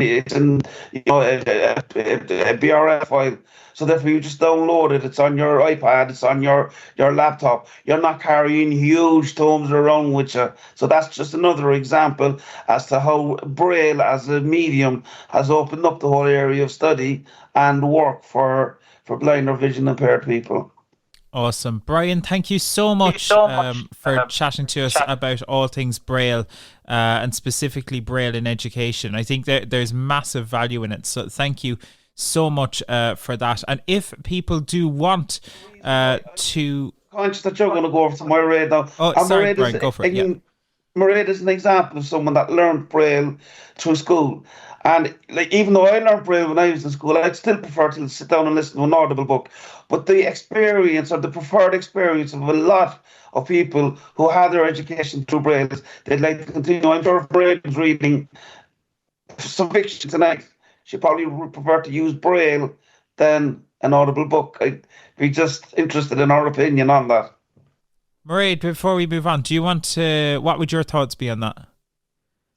BRF file. So therefore, you just download it. It's on your iPad. It's on your laptop. You're not carrying huge tomes around with you. So that's just another example as to how Braille as a medium has opened up the whole area of study and work for blind or vision impaired people. Awesome. Brian, thank you so much for chatting to us about all things Braille and specifically Braille in education. I think there's massive value in it. So thank you so much for that. And if people do want to... Conscious that you're going to go over to Mairead now. Oh, sorry, Brian, go for it. Yeah. Mairead is an example of someone that learned Braille through school. And even though I learned Braille when I was in school, I'd still prefer to sit down and listen to an audible book. But the experience, or the preferred experience of a lot of people who had their education through Braille, they'd like to continue. I'm sure if Braille was reading some fiction tonight, she probably would prefer to use Braille than an audible book. I'd be just interested in her opinion on that. Mairead, before we move on, what would your thoughts be on that?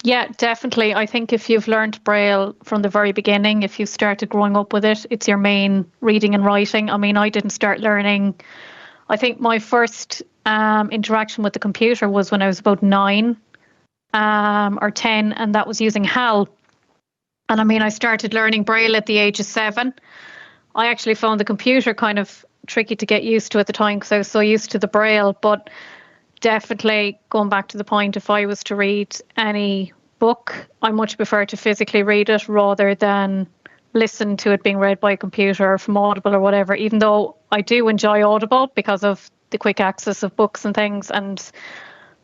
Yeah, definitely. I think if you've learned Braille from the very beginning, if you started growing up with it, it's your main reading and writing. I mean, I didn't start learning. I think my first interaction with the computer was when I was about 9 or 10, and that was using HAL. And I mean, I started learning Braille at the age of 7. I actually found the computer kind of tricky to get used to at the time because I was so used to the Braille, but definitely going back to the point, if I was to read any book, I much prefer to physically read it rather than listen to it being read by a computer or from Audible or whatever, even though I do enjoy Audible because of the quick access of books and things, and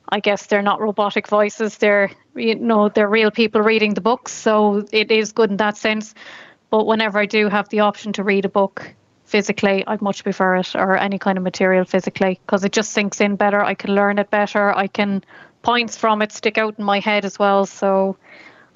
I guess they're not robotic voices, they're real people reading the books, so it is good in that sense. But whenever I do have the option to read a book physically, I'd much prefer it, or any kind of material physically, because it just sinks in better. I can learn it better. Points from it stick out in my head as well, so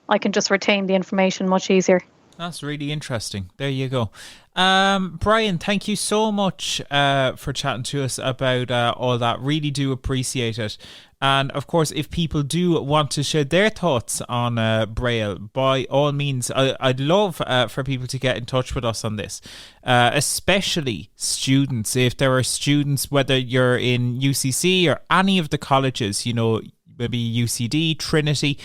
I can just retain the information much easier. That's really interesting. There you go. Brian, thank you so much for chatting to us about all that. Really do appreciate it. And of course, if people do want to share their thoughts on Braille, by all means, I'd love for people to get in touch with us on this, especially students. If there are students, whether you're in UCC or any of the colleges, maybe UCD, Trinity,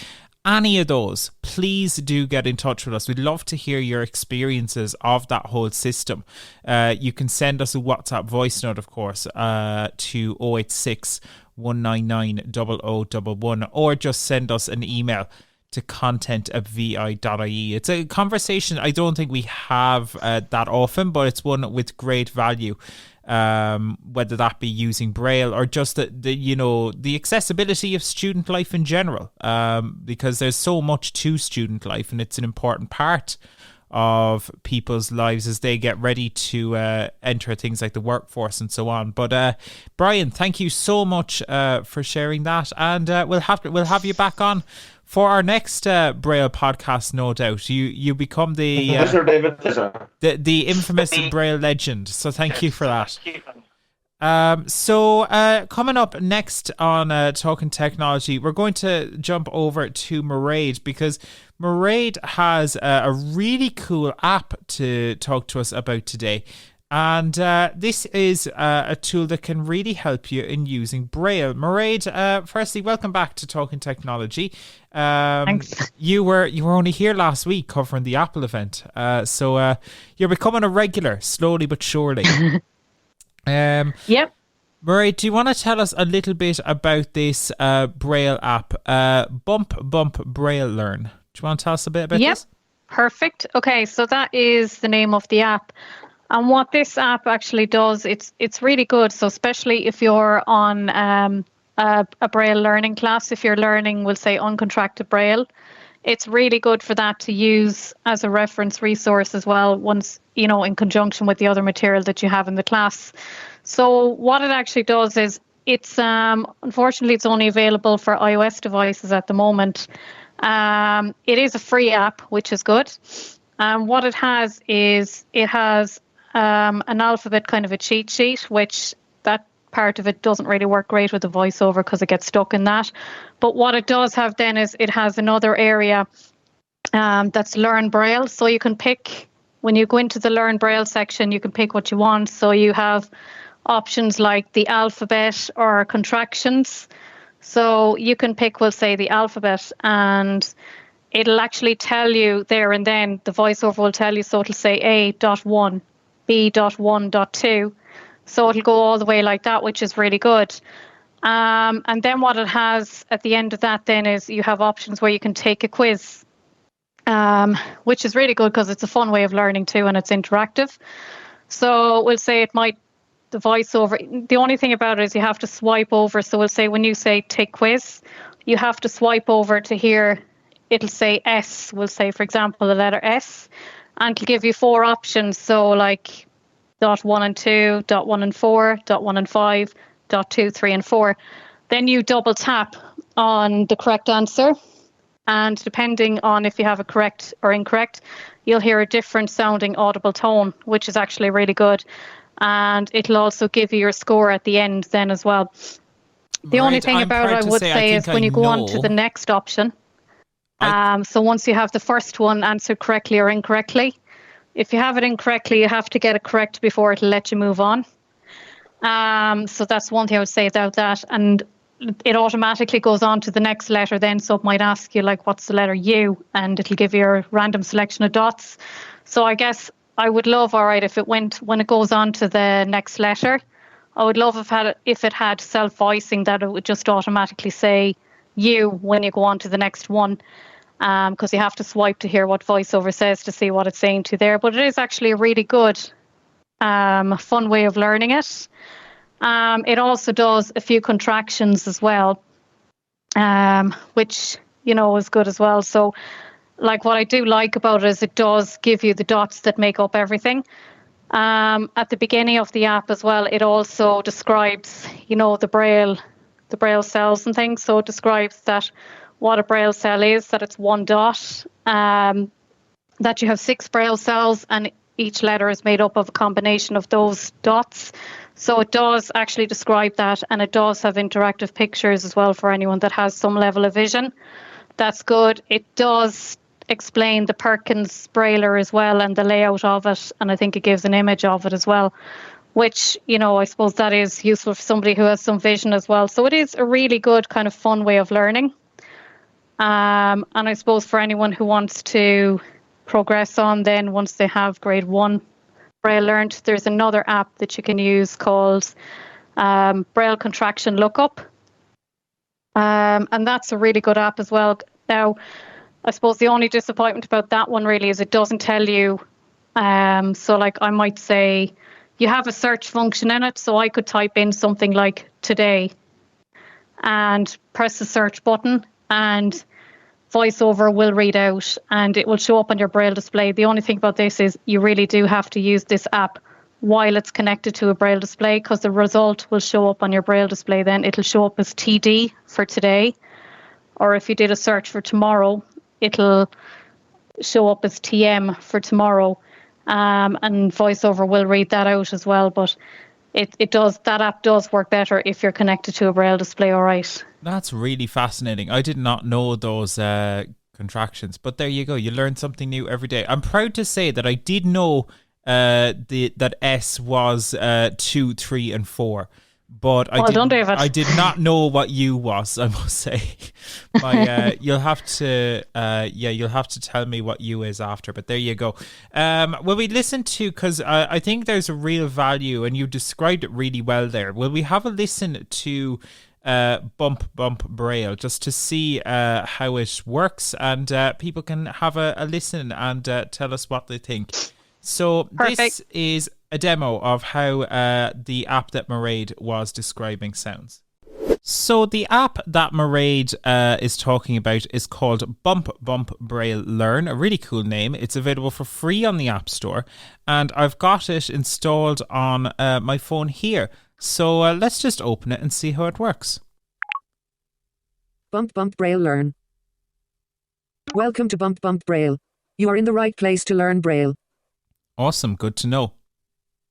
any of those, please do get in touch with us. We'd love to hear your experiences of that whole system. You can send us a WhatsApp voice note, of course, to 086 199 0011, or just send us an email to content@vi.ie. It's a conversation I don't think we have that often, but it's one with great value. Whether that be using Braille or just the accessibility of student life in general, because there's so much to student life, and it's an important part of people's lives as they get ready to enter things like the workforce and so on. But Brian, thank you so much for sharing that, and we'll have you back on for our next Braille podcast, no doubt. You become the the infamous Braille legend. So thank you for that. So coming up next on Talking Technology, we're going to jump over to Mairead, because Mairead has a really cool app to talk to us about today. And this is a tool that can really help you in using Braille. Mairead, firstly, welcome back to Talking Technology. Thanks. You were only here last week covering the Apple event, so you're becoming a regular, slowly but surely. Yep. Mairead, do you want to tell us a little bit about this Braille app, Bump Braille Learn? Do you want to tell us a bit about this? Perfect. Okay, so that is the name of the app. And what this app actually does, it's really good. So especially if you're on a Braille learning class, if you're learning, we'll say, uncontracted Braille, it's really good for that to use as a reference resource as well, once, in conjunction with the other material that you have in the class. So what it actually does is it's unfortunately it's only available for iOS devices at the moment. It is a free app, which is good. What it has is an alphabet kind of a cheat sheet, which that part of it doesn't really work great with the voiceover because it gets stuck in that. But what it does have then is it has another area that's Learn Braille. So you can pick, when you go into the Learn Braille section, you can pick what you want. So you have options like the alphabet or contractions. So you can pick, we'll say, the alphabet, and it'll actually tell you there and then, the voiceover will tell you, so it'll say A.1, B.1.2. So it'll go all the way like that, which is really good. And then what it has at the end of that then is you have options where you can take a quiz, which is really good because it's a fun way of learning too, and it's interactive. So we'll say the voiceover, the only thing about it is you have to swipe over. So we'll say when you say take quiz, you have to swipe over to hear, it'll say S. We'll say, for example, the letter S, and it'll give you 4 options. So like .1 and 2, .1 and 4, .1 and 5, .2, 3 and 4. Then you double tap on the correct answer, and depending on if you have a correct or incorrect, you'll hear a different sounding audible tone, which is actually really good. And it'll also give you your score at the end then as well. The only thing about it, I would say, is when you go on to the next option. So once you have the first one answered correctly or incorrectly, if you have it incorrectly, you have to get it correct before it'll let you move on. So that's one thing I would say about that. And it automatically goes on to the next letter then. So it might ask you, like, what's the letter U? And it'll give you a random selection of dots. So I guess I would love, all right, if it went, when it goes on to the next letter, I would love if it had self-voicing, that it would just automatically say U when you go on to the next one. Because you have to swipe to hear what VoiceOver says to see what it's saying to you there. But it is actually a really good, fun way of learning it. It also does a few contractions as well, which, is good as well. So, like, what I do like about it is it does give you the dots that make up everything. At the beginning of the app as well, it also describes, the Braille cells and things. So it describes that what a Braille cell is, that it's 1 dot, that you have 6 Braille cells, and each letter is made up of a combination of those dots. So it does actually describe that, and it does have interactive pictures as well for anyone that has some level of vision. That's good. It does explain the Perkins Brailler as well and the layout of it, and I think it gives an image of it as well, which, I suppose that is useful for somebody who has some vision as well. So it is a really good kind of fun way of learning. And I suppose for anyone who wants to progress on then once they have grade 1 Braille learned, there's another app that you can use called Braille Contraction Lookup. And that's a really good app as well. Now, I suppose the only disappointment about that one really is it doesn't tell you. So like I might say you have a search function in it. So I could type in something like today and press the search button, and VoiceOver will read out and it will show up on your Braille display. The only thing about this is you really do have to use this app while it's connected to a Braille display, because the result will show up on your Braille display then. It'll show up as TD for today, or if you did a search for tomorrow, it'll show up as TM for tomorrow, and VoiceOver will read that out as well. But that app does work better if you're connected to a Braille display, all right. That's really fascinating. I did not know those contractions, but there you go. You learn something new every day. I'm proud to say that I did know that S was 2, 3, and 4. But I did not know what U was, I must say. You'll have to tell me what U is after, but there you go. Will we listen to, because I think there's a real value, and you described it really well there. Will we have a listen to Bump Braille just to see how it works, and people can have a listen and tell us what they think. So Perfect. This is a demo of how the app that Mairead was describing sounds. So the app that Mairead is talking about is called Bump Braille Learn, a really cool name. It's available for free on the App Store, and I've got it installed on my phone here. So let's just open it and see how it works. Bump Braille Learn. Welcome to Bump Braille. You are in the right place to learn Braille. Awesome, good to know.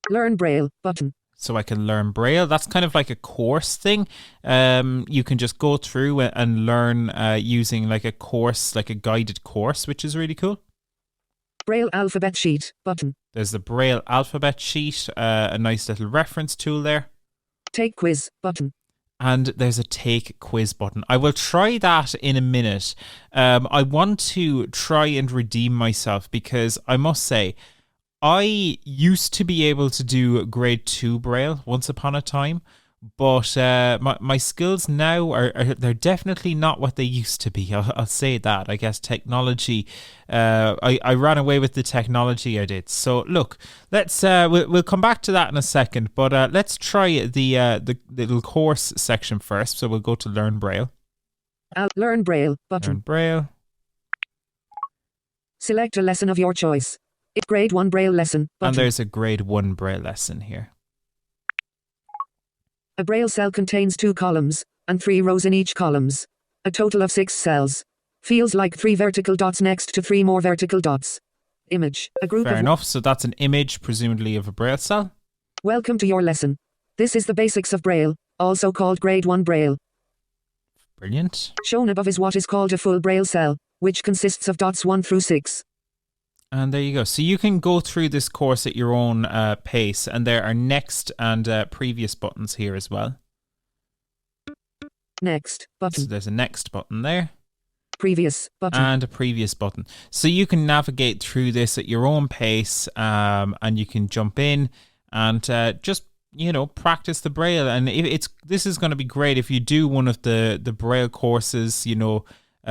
Learn Braille button. So I can learn Braille. That's kind of like a course thing. You can just go through and learn using like a course, like a guided course, which is really cool. Braille alphabet sheet button. There's the Braille alphabet sheet, a nice little reference tool there. Take quiz button. And there's a take quiz button. I will try that in a minute. I want to try and redeem myself, because I must say, I used to be able to do grade 2 Braille once upon a time, but my skills now they're definitely not what they used to be. I'll say that. I guess technology, I ran away with the technology I did. So look, let's we'll come back to that in a second, but let's try the little course section first. So we'll go to Learn Braille. Learn Braille button. Learn Braille. Select a lesson of your choice. It's grade 1 Braille lesson button. And there's a grade 1 Braille lesson here. A Braille cell contains 2 columns, and 3 rows in each columns. A total of 6 cells. Feels like 3 vertical dots next to 3 more vertical dots. Image. A group Fair of... enough. So that's an image, presumably of a Braille cell. Welcome to your lesson. This is the basics of Braille, also called grade 1 Braille. Brilliant. Shown above is what is called a full Braille cell, which consists of dots 1 through 6. And there you go. So you can go through this course at your own pace, and there are next and previous buttons here as well. Next button. So there's a next button there. Previous button. And a previous button. So you can navigate through this at your own pace, and you can jump in and just, practice the Braille. And this is going to be great if you do one of the Braille courses,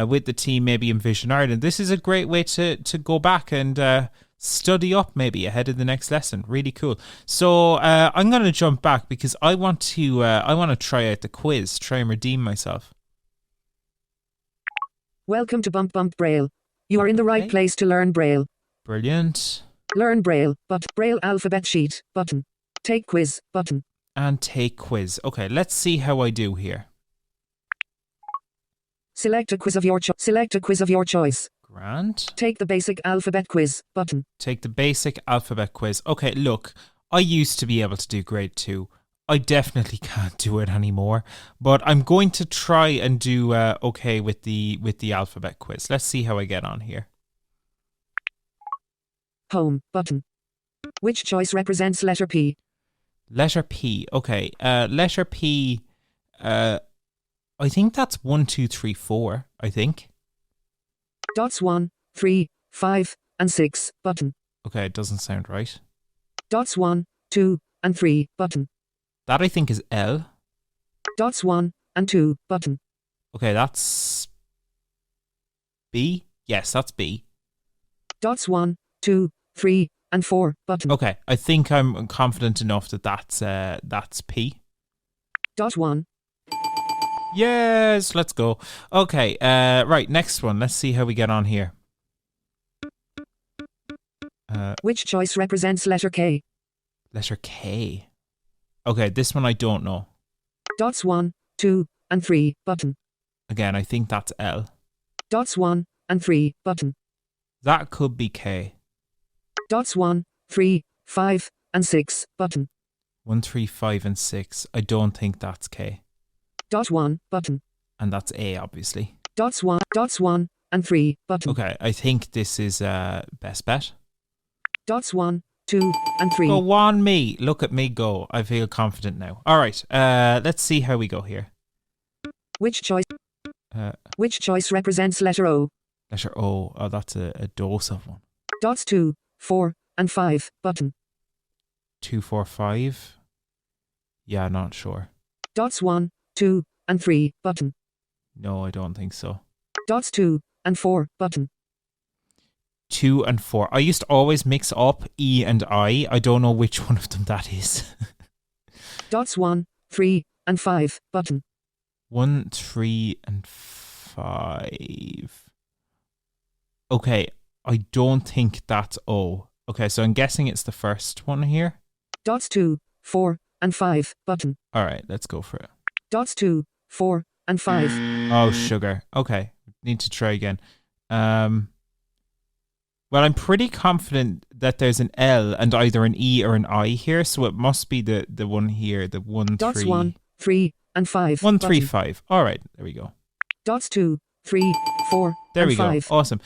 with the team, maybe in Vision Ireland. This is a great way to go back and study up maybe ahead of the next lesson. Really cool. So I'm going to jump back because I want to try out the quiz, try and redeem myself. Welcome to Bump Braille. You are in the right place to learn Braille. Brilliant. Learn Braille, but Braille alphabet sheet button. Take quiz button. And take quiz. Okay, let's see how I do here. Select a quiz of your choice. Grand. Take the basic alphabet quiz button. Take the basic alphabet quiz. Okay, look, I used to be able to do grade 2. I definitely can't do it anymore, but I'm going to try and do okay with the alphabet quiz. Let's see how I get on here. Home button. Which choice represents letter P? Letter P. Okay. Letter P. I think that's 1, 2, 3, 4. I think. Dots 1, 3, 5, and 6 button. Okay, it doesn't sound right. Dots 1, 2, and 3 button. That I think is L. Dots 1 and 2 button. Okay, that's B. Yes, that's B. Dots 1, 2, 3, and 4 button. Okay, I think I'm confident enough that that's P. Dot 1. Yes, let's go. Okay, right, next one. Let's see how we get on here. Which choice represents letter K? Letter K. Okay, this one I don't know. Dots 1, 2, and 3 button. Again, I think that's L. Dots 1 and 3 button. That could be K. Dots 1, 3, 5, and 6 button. 1, 3, 5, and 6. I don't think that's K. Dot 1 button. And that's A, obviously. Dots 1 and 3 button. Okay, I think this is best bet. Dots 1, 2, and 3. Go on me. Look at me go. I feel confident now. All right, let's see how we go here. Which choice represents letter O? Letter O. Oh, that's a dose of one. Dots 2, 4, and 5 button. 2, 4, 5. Yeah, not sure. Dots 1, 2, and 3 button. No, I don't think so. Dots 2 and 4 button. 2 and 4. I used to always mix up E and I. I don't know which one of them that is. Dots 1, 3, and 5 button. 1, 3, and 5. Okay, I don't think that's O. Okay, so I'm guessing it's the first one here. Dots 2, 4, and 5 button. All right, let's go for it. Dots 2, 4, and 5. Oh, sugar. Okay, need to try again. Well, I'm pretty confident that there's an L and either an E or an I here, so it must be the one here, the 1, 3. Dots 1, 3, and 5. 1, 3, 5. All right, there we go. Dots 2, 3, 4, there and we 5. go. Awesome.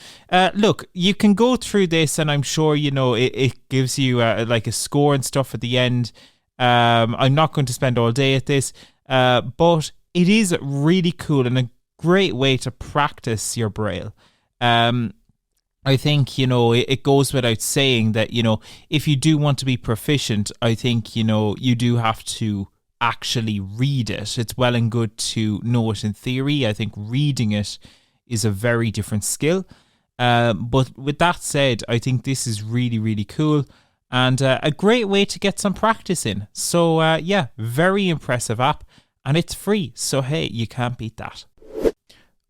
Look, you can go through this, and I'm sure it gives you like a score and stuff at the end. I'm not going to spend all day at this, but it is really cool and a great way to practice your Braille. I think, it goes without saying that, if you do want to be proficient, I think, you do have to actually read it. It's well and good to know it in theory. I think reading it is a very different skill. But with that said, I think this is really, really cool and a great way to get some practice in. So, yeah, very impressive app and it's free. So, hey, you can't beat that.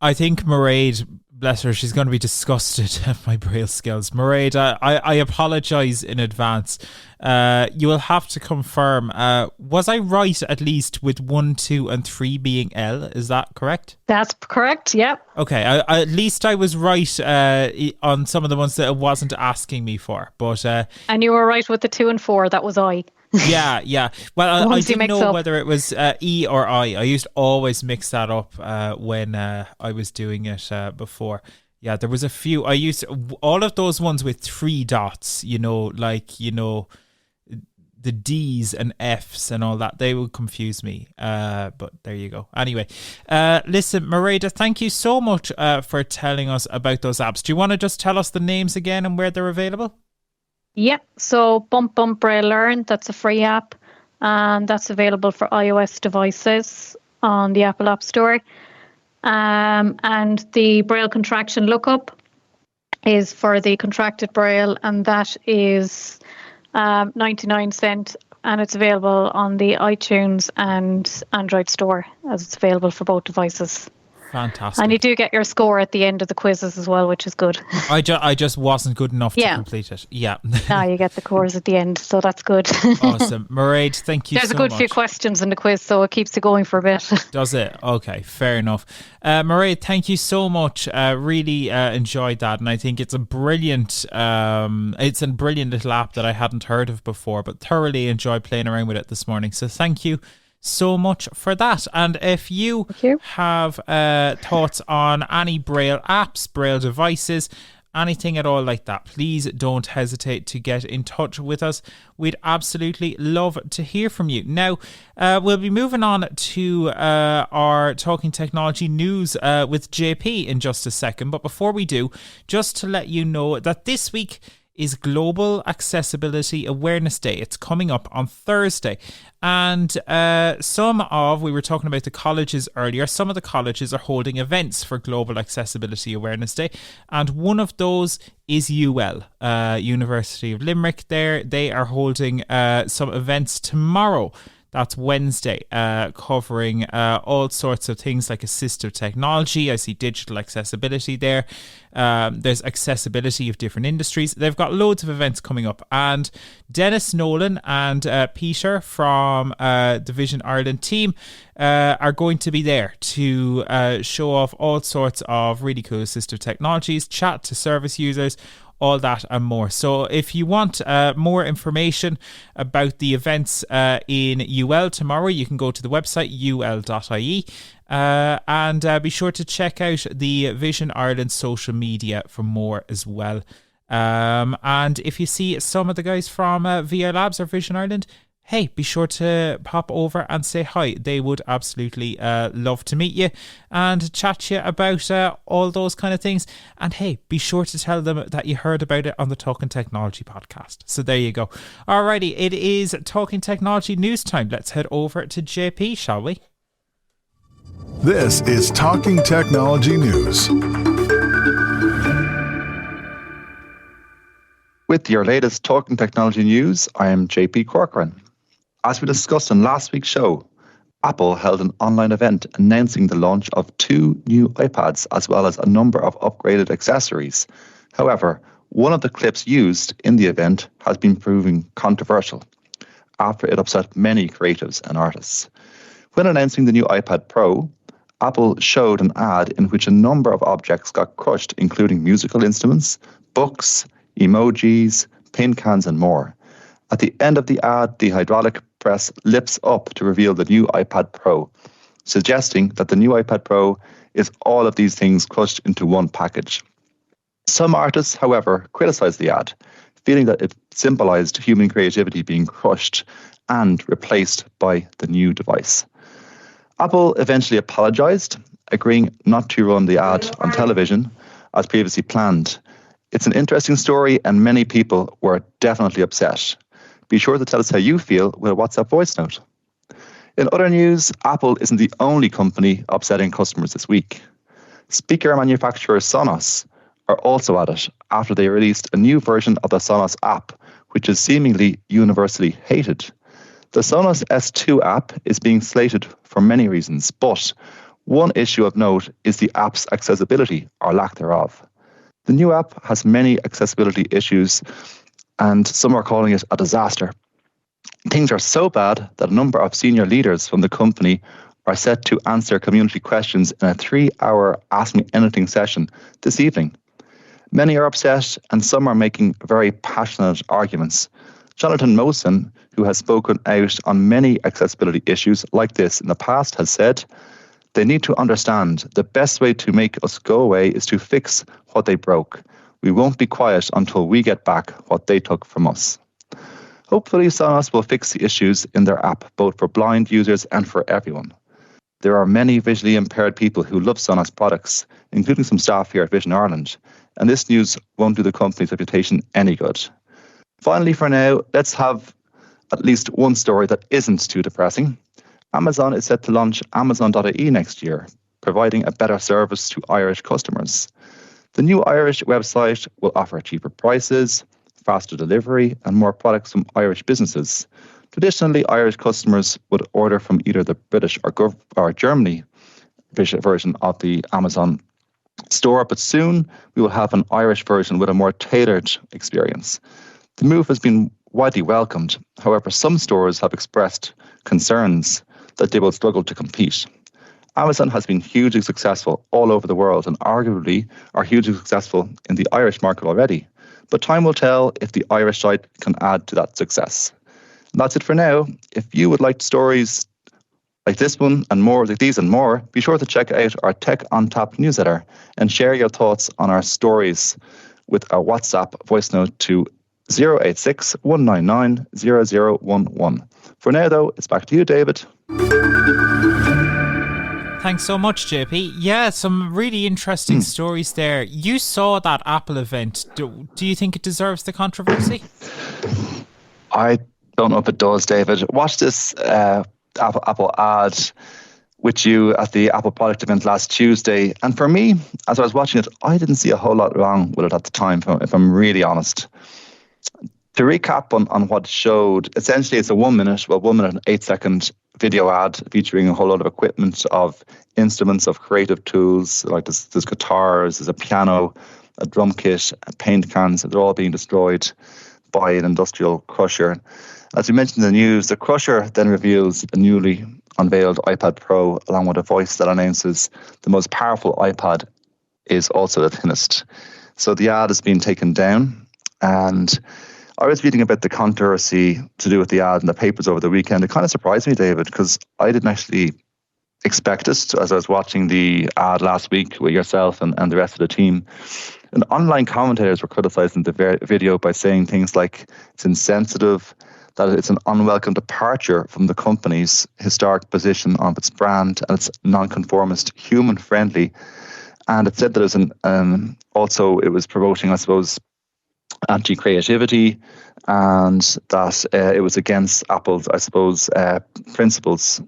I think Mairead, bless her, she's going to be disgusted at my Braille skills. Mairead, I apologise in advance. You will have to confirm. Was I right at least with 1, 2, and 3 being L? Is that correct? That's correct, yep. Okay, at least I was right on some of the ones that it wasn't asking me for. But and you were right with the 2 and 4, that was I. Yeah. Well, I didn't know up. whether it was E or I. I used to always mix that up when I was doing it before. Yeah, there was a few. I used all of those ones with 3 dots, the D's and F's and all that. They would confuse me. But there you go. Anyway, listen, Mairead, thank you so much for telling us about those apps. Do you want to just tell us the names again and where they're available? Yeah, so Bump Braille Learn, that's a free app, and that's available for iOS devices on the Apple App Store. And the Braille Contraction Lookup is for the contracted Braille, and that is 99 cents, and it's available on the iTunes and Android store, as it's available for both devices. Fantastic. And you do get your score at the end of the quizzes as well, which is good. I just wasn't good enough to complete it. Yeah. You get the scores at the end, so that's good. Awesome. Mairead, thank you so much. There's a good few questions in the quiz, so it keeps you going for a bit. Does it? Okay, fair enough. Mairead, thank you so much. Really enjoyed that, and I think it's a brilliant little app that I hadn't heard of before, but thoroughly enjoyed playing around with it this morning. So thank you so much for that. And if you have thoughts on any Braille apps, Braille devices, anything at all like that, please don't hesitate to get in touch with us. We'd absolutely love to hear from you. Now, we'll be moving on to our Talking Technology news with JP in just a second. But before we do, just to let you know that this week is Global Accessibility Awareness Day. It's coming up on Thursday. And we were talking about the colleges earlier, some of the colleges are holding events for Global Accessibility Awareness Day. And one of those is UL, University of Limerick. They are holding some events tomorrow. That's Wednesday, covering all sorts of things like assistive technology. I see digital accessibility there. There's accessibility of different industries. They've got loads of events coming up. And Dennis Nolan and Peter from the Vision Ireland team are going to be there to show off all sorts of really cool assistive technologies, chat to service users, all that and more. So if you want more information about the events in UL tomorrow, you can go to the website ul.ie and be sure to check out the Vision Ireland social media for more as well. And if you see some of the guys from VI Labs or Vision Ireland, hey, be sure to pop over and say hi. They would absolutely love to meet you and chat to you about all those kind of things. And hey, be sure to tell them that you heard about it on the Talking Technology podcast. So there you go. Alrighty, it is Talking Technology news time. Let's head over to JP, shall we? This is Talking Technology News. With your latest Talking Technology news, I am JP Corcoran. As we discussed in last week's show, Apple held an online event announcing the launch of 2 new iPads as well as a number of upgraded accessories. However, one of the clips used in the event has been proving controversial after it upset many creatives and artists. When announcing the new iPad Pro, Apple showed an ad in which a number of objects got crushed, including musical instruments, books, emojis, paint cans and more. At the end of the ad, the hydraulic press lifts up to reveal the new iPad Pro, suggesting that the new iPad Pro is all of these things crushed into one package. Some artists, however, criticized the ad, feeling that it symbolized human creativity being crushed and replaced by the new device. Apple eventually apologized, agreeing not to run the ad on television as previously planned. It's an interesting story and many people were definitely upset. Be sure to tell us how you feel with a WhatsApp voice note. In other news, Apple isn't the only company upsetting customers this week. Speaker manufacturer Sonos are also at it after they released a new version of the Sonos app, which is seemingly universally hated. The Sonos S2 app is being slated for many reasons, but one issue of note is the app's accessibility or lack thereof. The new app has many accessibility issues and some are calling it a disaster. Things are so bad that a number of senior leaders from the company are set to answer community questions in a 3-hour Ask Me Anything session this evening. Many are upset and some are making very passionate arguments. Jonathan Mosen, who has spoken out on many accessibility issues like this in the past, has said, "They need to understand the best way to make us go away is to fix what they broke. We won't be quiet until we get back what they took from us." Hopefully, Sonos will fix the issues in their app, both for blind users and for everyone. There are many visually impaired people who love Sonos products, including some staff here at Vision Ireland, and this news won't do the company's reputation any good. Finally, for now, let's have at least one story that isn't too depressing. Amazon is set to launch Amazon.ie next year, providing a better service to Irish customers. The new Irish website will offer cheaper prices, faster delivery, and more products from Irish businesses. Traditionally, Irish customers would order from either the British or Germany version of the Amazon store, but soon we will have an Irish version with a more tailored experience. The move has been widely welcomed. However, some stores have expressed concerns that they will struggle to compete. Amazon has been hugely successful all over the world and arguably are hugely successful in the Irish market already. But time will tell if the Irish site can add to that success. And that's it for now. If you would like stories like this one and more like these and more, be sure to check out our Tech on Tap newsletter and share your thoughts on our stories with our WhatsApp voice note to 086 199 0011. For now, though, it's back to you, David. Thanks so much, JP. Yeah, some really interesting stories there. You saw that Apple event. Do you think it deserves the controversy? I don't know if it does, David. Watch this Apple ad with you at the Apple product event last Tuesday. And for me, as I was watching it, I didn't see a whole lot wrong with it at the time, if I'm really honest. To recap on what it showed, essentially it's a 1 minute and 8 second video ad featuring a whole lot of equipment of instruments, of creative tools, like there's guitars, there's a piano, a drum kit, paint cans. They're all being destroyed by an industrial crusher. As we mentioned in the news, the crusher then reveals a newly unveiled iPad Pro along with a voice that announces the most powerful iPad is also the thinnest. So the ad has been taken down, and I was reading about the controversy to do with the ad in the papers over the weekend. It kind of surprised me, David, because I didn't actually expect it as I was watching the ad last week with yourself and the rest of the team. And online commentators were criticizing the video by saying things like it's insensitive, that it's an unwelcome departure from the company's historic position of its brand, and it's nonconformist, human-friendly. And it said that it was also it was promoting, I suppose, anti-creativity, and that it was against Apple's, I suppose, principles.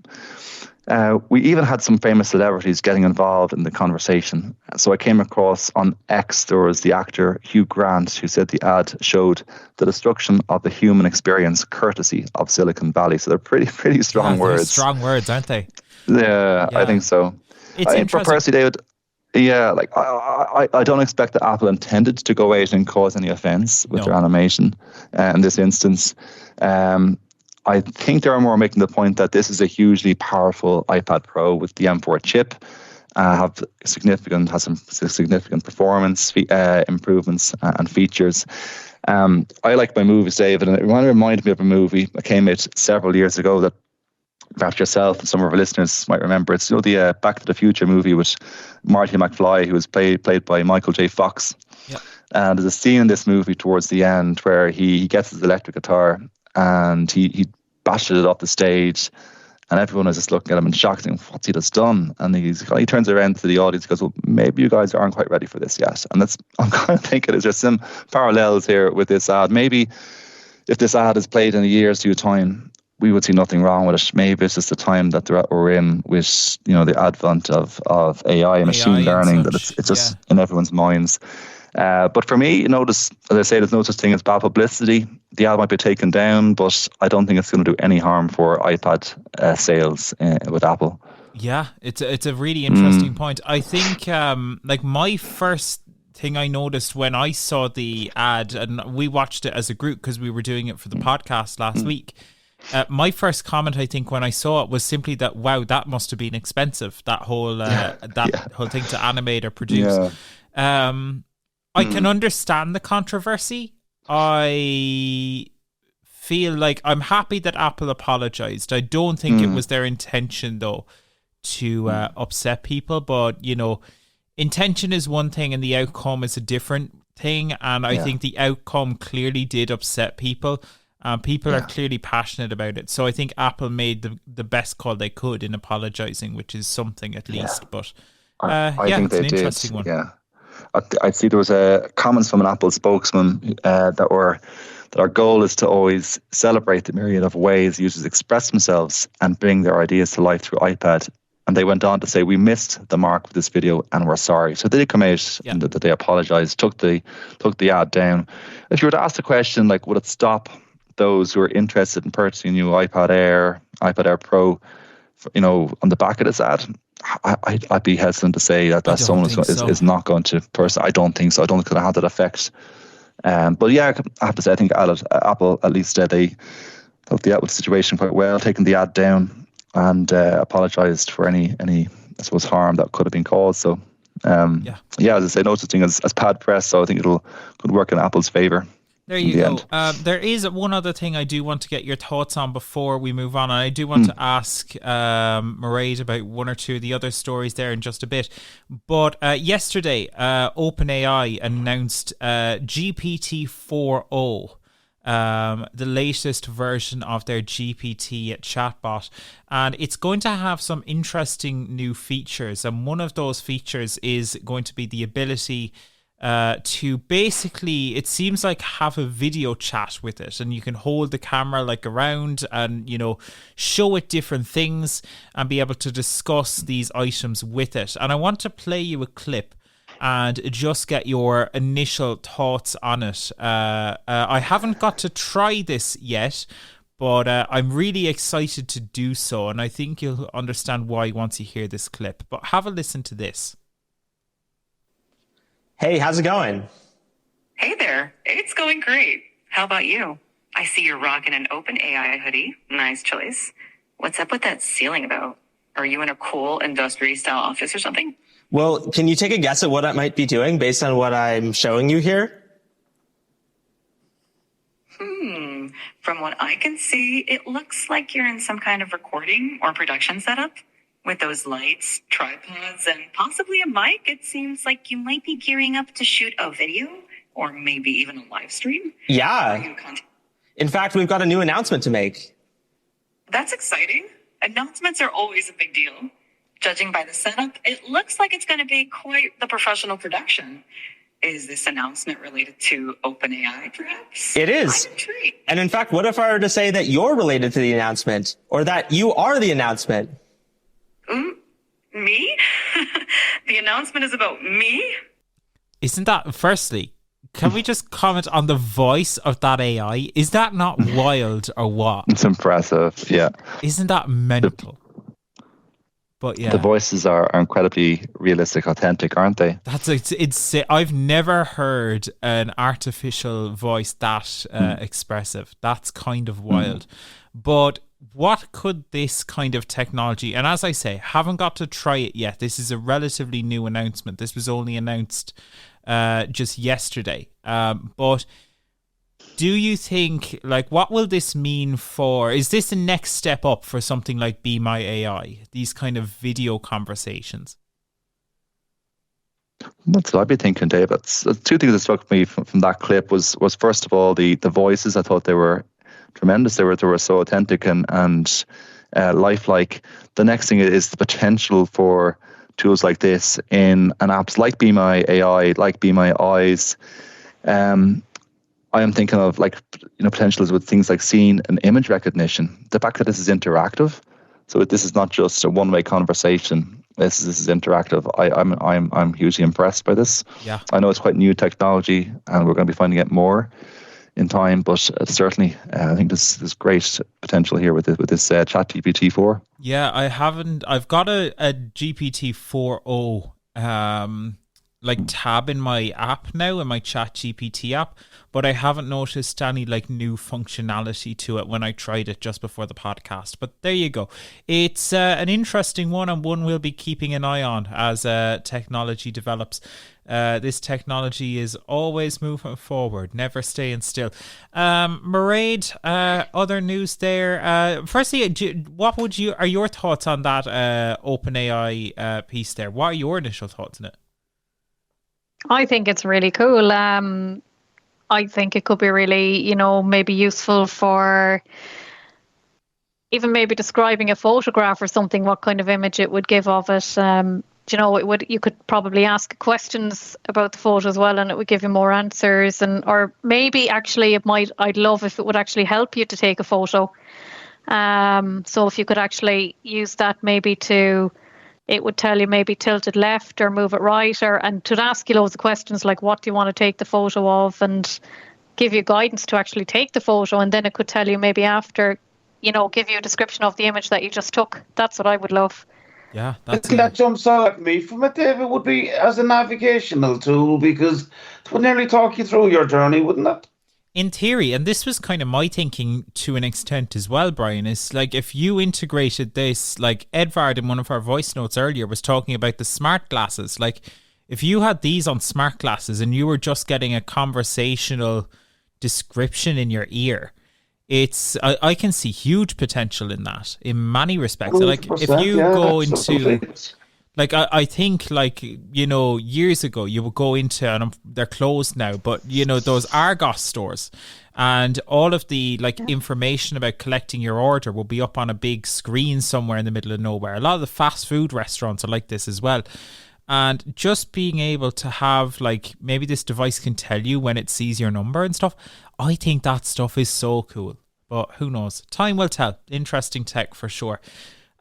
We even had some famous celebrities getting involved in the conversation. So I came across on X, there was the actor Hugh Grant, who said the ad showed the destruction of the human experience courtesy of Silicon Valley. So they're pretty strong words. Strong words, aren't they? Yeah, I think so. It's interesting. Personally, David, yeah, like I don't expect that Apple intended to go out and cause any offense with their animation in this instance. I think they're more making the point that this is a hugely powerful iPad Pro with the M4 chip. Has some significant performance improvements and features. I like my movies, David, and it reminded me of a movie that came out several years ago that perhaps yourself and some of our listeners might remember. It's the Back to the Future movie with Marty McFly, who was played by Michael J. Fox. Yep. And there's a scene in this movie towards the end where he gets his electric guitar and he bashes it off the stage, and everyone is just looking at him in shock, saying, "What's he just done?" And he turns around to the audience and goes, "Well, maybe you guys aren't quite ready for this yet." And I'm kind of thinking, is there some parallels here with this ad? Maybe if this ad is played in a year's due time, we would see nothing wrong with it. Maybe it's just the time that we're in with the advent of AI and machine learning, that it's just in everyone's minds. But for me, as I say, there's no such thing as bad publicity. The ad might be taken down, but I don't think it's going to do any harm for iPad sales with Apple. Yeah, it's a really interesting point. I think my first thing I noticed when I saw the ad, and we watched it as a group because we were doing it for the podcast last week. My first comment, I think, when I saw it was simply that, wow, that must have been expensive. That whole whole thing to animate or produce. Yeah. I can understand the controversy. I feel like I'm happy that Apple apologized. I don't think it was their intention, though, to upset people. But, intention is one thing and the outcome is a different thing. And I think the outcome clearly did upset people. People are clearly passionate about it. So I think Apple made the best call they could in apologizing, which is something at least. But I think it's an interesting one. Yeah. I see there was comments from an Apple spokesman that our goal is to always celebrate the myriad of ways users express themselves and bring their ideas to life through iPad. And they went on to say, we missed the mark with this video and we're sorry. So they did come out and that they apologized, took the ad down. If you were to ask the question, like, would it stop those who are interested in purchasing a new iPad Air Pro, on the back of this ad? I'd be hesitant to say that Sonos is not going to I don't think so. I don't think it'll have that effect. But yeah, I have to say, I think Apple at least they dealt with the situation quite well, taking the ad down and apologised for any I suppose harm that could have been caused. So as I say, no such thing as bad press. So I think could work in Apple's favour. There you go. There is one other thing I do want to get your thoughts on before we move on. And I do want to ask Mairead about one or two of the other stories there in just a bit. But yesterday, OpenAI announced GPT-4o, the latest version of their GPT chatbot. And it's going to have some interesting new features. And one of those features is going to be the ability to basically, it seems like, have a video chat with it, and you can hold the camera like around and, you know, show it different things and be able to discuss these items with it. And I want to play you a clip and just get your initial thoughts on it. I haven't got to try this yet, but I'm really excited to do so, and I think you'll understand why once you hear this clip. But have a listen to this. Hey, how's it going? Hey there. It's going great. How about you? I see you're rocking an OpenAI hoodie. Nice choice. What's up with that ceiling about? Are you in a cool industry-style office or something? Well, can you take a guess at what I might be doing based on what I'm showing you here? From what I can see, it looks like you're in some kind of recording or production setup. With those lights, tripods, and possibly a mic, it seems like you might be gearing up to shoot a video or maybe even a live stream. Yeah. In fact, we've got a new announcement to make. That's exciting. Announcements are always a big deal. Judging by the setup, it looks like it's going to be quite the professional production. Is this announcement related to OpenAI, perhaps? It is. I'm intrigued. And in fact, what if I were to say that you're related to the announcement, or that you are the announcement? Me? The announcement is about me? Isn't that, firstly, can we just comment on the voice of that AI? Is that not wild or what? It's impressive, yeah. Isn't that mental? But yeah, the voices are incredibly realistic, authentic, aren't they? It's I've never heard an artificial voice that expressive. That's kind of wild. But what could this kind of technology, and as I say, haven't got to try it yet. This is a relatively new announcement. This was only announced just yesterday. But do you think, like, what will this mean for, is this the next step up for something like Be My AI, these kind of video conversations? That's what I'd be thinking, Dave. Two things that struck me from that clip was first of all, the voices. I thought they were tremendous. They were so authentic and lifelike. The next thing is the potential for tools like this in an apps like Be My AI, like Be My Eyes. I am thinking of, like, potentials with things like scene and image recognition. The fact that this is interactive, so this is not just a one-way conversation. This is interactive. I'm hugely impressed by this. Yeah, I know it's quite new technology, and we're going to be finding out more in time, but certainly I think there's great potential here with this ChatGPT-4. Yeah, I've got a GPT-4o tab in my app now, in my ChatGPT app, but I haven't noticed any new functionality to it when I tried it just before the podcast. But there you go. It's an interesting one, and one we'll be keeping an eye on as technology develops. This technology is always moving forward, never staying still. Mairead, other news there. Firstly, what are your thoughts on that OpenAI piece there? What are your initial thoughts on it? I think it's really cool. I think it could be really, maybe useful for even maybe describing a photograph or something, what kind of image it would give of it. You could probably ask questions about the photo as well, and it would give you more answers. Or maybe actually I'd love if it would actually help you to take a photo. So if you could actually use that maybe it would tell you maybe tilt it left or move it right, and to ask you loads of questions like what do you want to take the photo of, and give you guidance to actually take the photo. And then it could tell you maybe after, give you a description of the image that you just took. That's what I would love. Yeah, I think that jumps out at me from it, David, would be as a navigational tool, because it would nearly talk you through your journey, wouldn't it? In theory, and this was kind of my thinking to an extent as well, Brian, is like if you integrated this, like Edvard in one of our voice notes earlier was talking about the smart glasses. Like if you had these on smart glasses and you were just getting a conversational description in your ear, I can see huge potential in that in many respects. Like if you go into, like I think, like, you know, years ago you would go into, and they're closed now, but you know, those Argos stores, and all of the like information about collecting your order will be up on a big screen somewhere in the middle of nowhere. A lot of the fast food restaurants are like this as well. And just being able to have, like, maybe this device can tell you when it sees your number and stuff. I think that stuff is so cool. But who knows? Time will tell. Interesting tech for sure.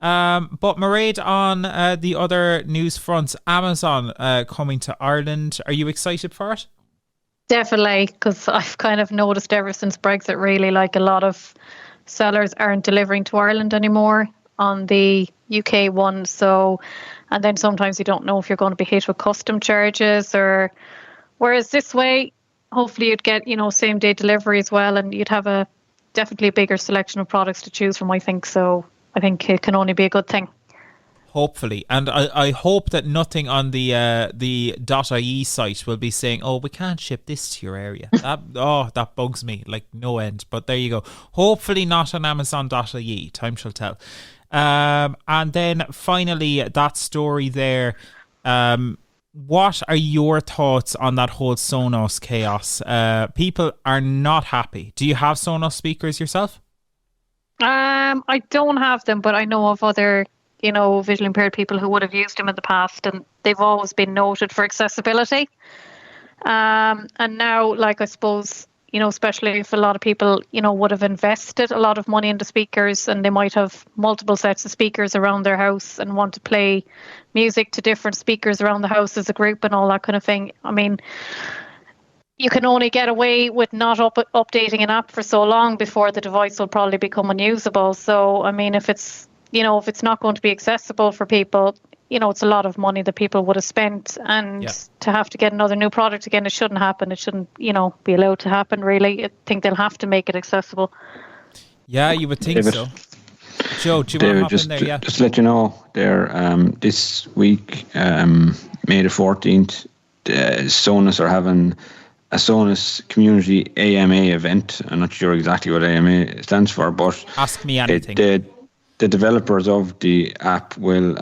But Mairead, on the other news fronts, Amazon coming to Ireland. Are you excited for it? Definitely, because I've kind of noticed ever since Brexit, really, like a lot of sellers aren't delivering to Ireland anymore on the UK one. So, and then sometimes you don't know if you're going to be hit with custom charges, or whereas this way, hopefully you'd get, you know, same day delivery as well, and you'd have a definitely a bigger selection of products to choose from, I think. So I think it can only be a good thing. Hopefully. And I hope that nothing on the .ie site will be saying, oh, we can't ship this to your area. That bugs me like no end. But there you go. Hopefully not on Amazon.ie. Time shall tell. And then finally, that story there. What are your thoughts on that whole Sonos chaos? People are not happy. Do you have Sonos speakers yourself? I don't have them, but I know of other, you know, visually impaired people who would have used them in the past, and they've always been noted for accessibility. And now, like, I suppose, you know, especially if a lot of people, you know, would have invested a lot of money into speakers, and they might have multiple sets of speakers around their house and want to play music to different speakers around the house as a group and all that kind of thing. I mean, you can only get away with not updating an app for so long before the device will probably become unusable. So, I mean, if it's, you know, if it's not going to be accessible for people, you know, it's a lot of money that people would have spent, and to have to get another new product again, it shouldn't happen. It shouldn't, you know, be allowed to happen, really. I think they'll have to make it accessible. Yeah, you would think David. so. Joe, do you David, want to hop in there? Yeah. Just to let you know, there this week, May the 14th, Sonos are having a Sonos Community AMA event. I'm not sure exactly what AMA stands for, but ask me anything. The developers of the app will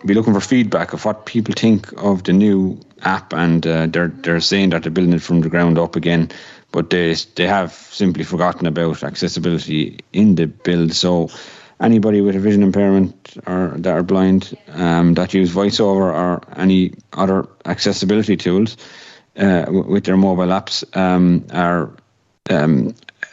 be looking for feedback of what people think of the new app, and they're saying that they're building it from the ground up again, but they have simply forgotten about accessibility in the build. So anybody with a vision impairment or that are blind, that use VoiceOver or any other accessibility tools with their mobile apps are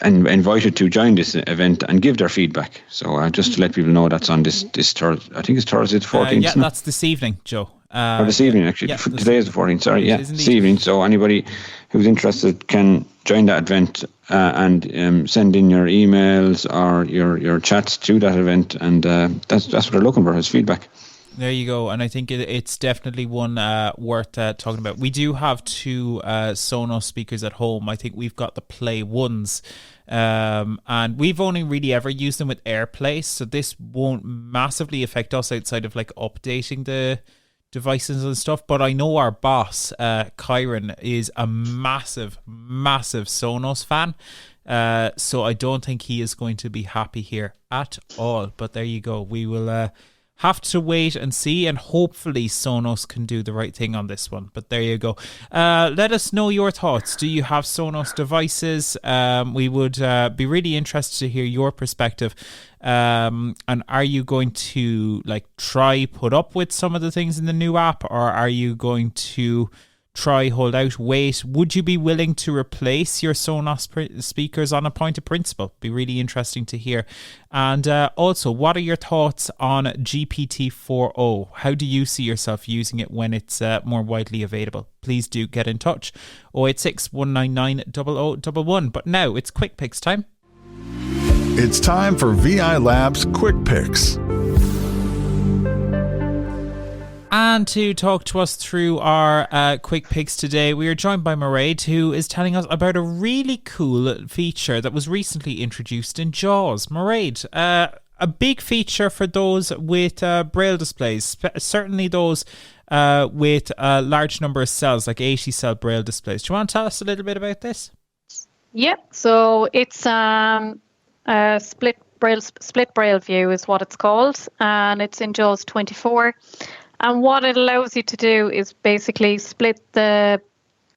and invited to join this event and give their feedback. So just to let people know, that's on this Thursday. I think it's Thursday the 14th. Yeah, that's this evening, Joe. Or this evening, actually. Today is the 14th. Sorry, yeah, this evening. So anybody who's interested can join that event and send in your emails or your chats to that event, and that's what they're looking for, is feedback. There you go, and I think it's definitely one worth talking about. We do have two Sonos speakers at home. I think we've got the Play Ones, and we've only really ever used them with AirPlay, so this won't massively affect us outside of like updating the devices and stuff. But I know our boss, Kyron, is a massive Sonos fan, so I don't think he is going to be happy here at all. But there you go. We will have to wait and see, and hopefully Sonos can do the right thing on this one. But there you go. Let us know your thoughts. Do you have Sonos devices? We would be really interested to hear your perspective. And are you going to like try put up with some of the things in the new app, or are you going to try, hold out, wait? Would you be willing to replace your Sonos speakers on a point of principle? Be really interesting to hear. And also, what are your thoughts on GPT-4o? How do you see yourself using it when it's more widely available? Please do get in touch. 086 199 0011. But now it's Quick Picks time. It's time for VI Labs Quick Picks. And to talk to us through our quick picks today, we are joined by Mairead, who is telling us about a really cool feature that was recently introduced in JAWS. Mairead, a big feature for those with Braille displays, certainly those with a large number of cells, like 80 cell Braille displays. Do you want to tell us a little bit about this? Yeah, so it's a split Braille view is what it's called, and it's in JAWS 24. And what it allows you to do is basically split the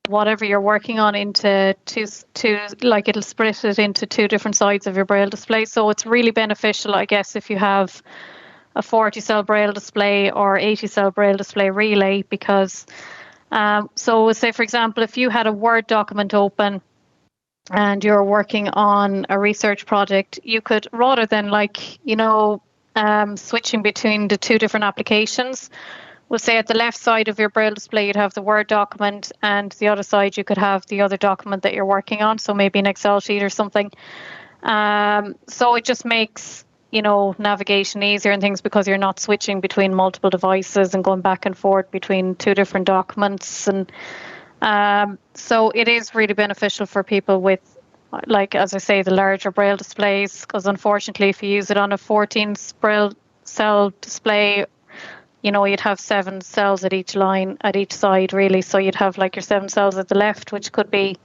whatever you're working on into two, like it'll split it into two different sides of your Braille display. So it's really beneficial, I guess, if you have a 40 cell Braille display or 80 cell Braille display relay, because so say, for example, if you had a Word document open and you're working on a research project, you could, rather than switching between the two different applications, we'll say at the left side of your Braille display you'd have the Word document, and the other side you could have the other document that you're working on, so maybe an Excel sheet or something. So it just makes navigation easier and things, because you're not switching between multiple devices and going back and forth between two different documents. And so it is really beneficial for people with, like, as I say, the larger Braille displays, because unfortunately if you use it on a 14 Braille cell display, you'd have 7 cells at each line, at each side, really. So you'd have like your 7 cells at the left, which could be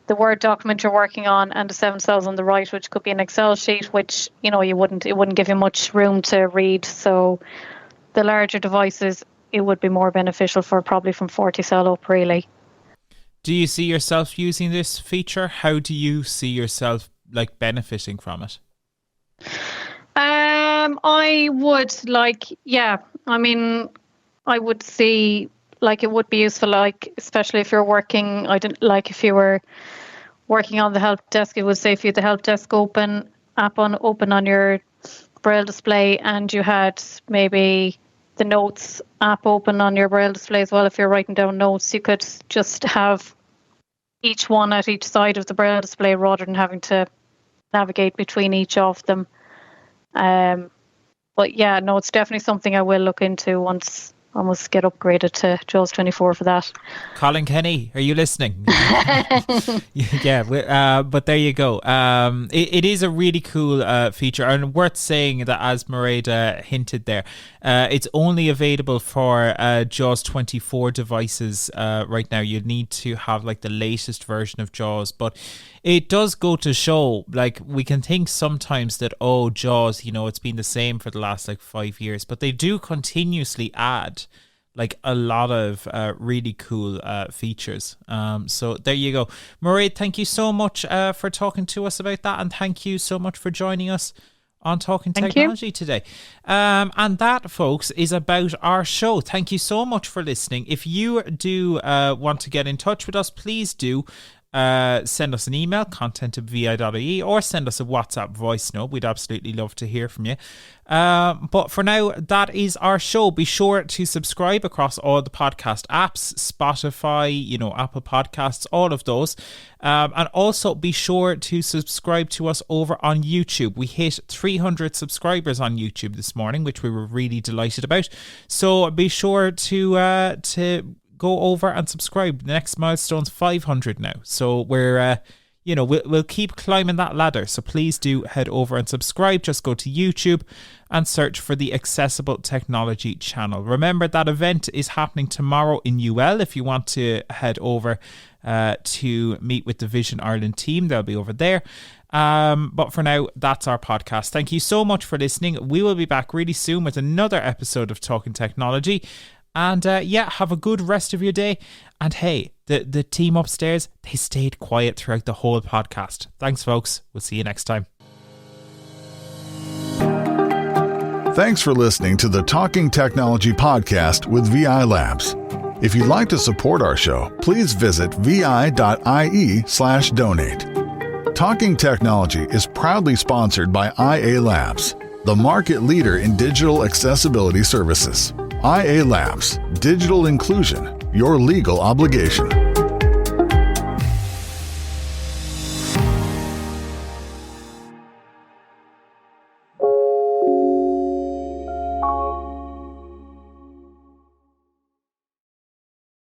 the Word document you're working on, and the 7 cells on the right, which could be an Excel sheet, which, it wouldn't give you much room to read. So the larger devices, it would be more beneficial for, probably from 40 cell up, really. Do you see yourself using this feature? How do you see yourself benefiting from it? I would I would see it would be useful, especially if you're working, if you were working on the help desk, it would say if you had the help desk open on your Braille display, and you had maybe the notes app open on your Braille display as well. If you're writing down notes, you could just have each one at each side of the Braille display rather than having to navigate between each of them. But yeah, no, it's definitely something I will look into once I must get upgraded to JAWS 24 for that. Colin Kenny, are you listening? Yeah, but there you go. It is a really cool feature, and worth saying that, as Mairead hinted there, it's only available for JAWS 24 devices right now. You need to have the latest version of JAWS, but it does go to show, we can think sometimes that, JAWS, it's been the same for the last 5 years, but they do continuously add a lot of really cool features. So there you go. Mairead, thank you so much for talking to us about that, and thank you so much for joining us on Talking Technology today. And that, folks, is about our show. Thank you so much for listening. If you do want to get in touch with us, please do send us an email, content@vi.ie, or send us a WhatsApp voice note. We'd absolutely love to hear from you. But for now, that is our show. Be sure to subscribe across all the podcast apps, Spotify, Apple Podcasts, all of those. And also be sure to subscribe to us over on YouTube. We hit 300 subscribers on YouTube this morning, which we were really delighted about. So be sure to go over and subscribe. The next milestone's 500 now. So we're, we'll keep climbing that ladder. So please do head over and subscribe. Just go to YouTube and search for the Accessible Technology channel. Remember, that event is happening tomorrow in UL. If you want to head over to meet with the Vision Ireland team, they'll be over there. But for now, that's our podcast. Thank you so much for listening. We will be back really soon with another episode of Talking Technology. And have a good rest of your day. And hey, the team upstairs, they stayed quiet throughout the whole podcast. Thanks, folks. We'll see you next time. Thanks for listening to the Talking Technology podcast with VI Labs. If you'd like to support our show, please visit vi.ie/donate. Talking Technology is proudly sponsored by IA Labs, the market leader in digital accessibility services. IA Labs, digital inclusion, your legal obligation.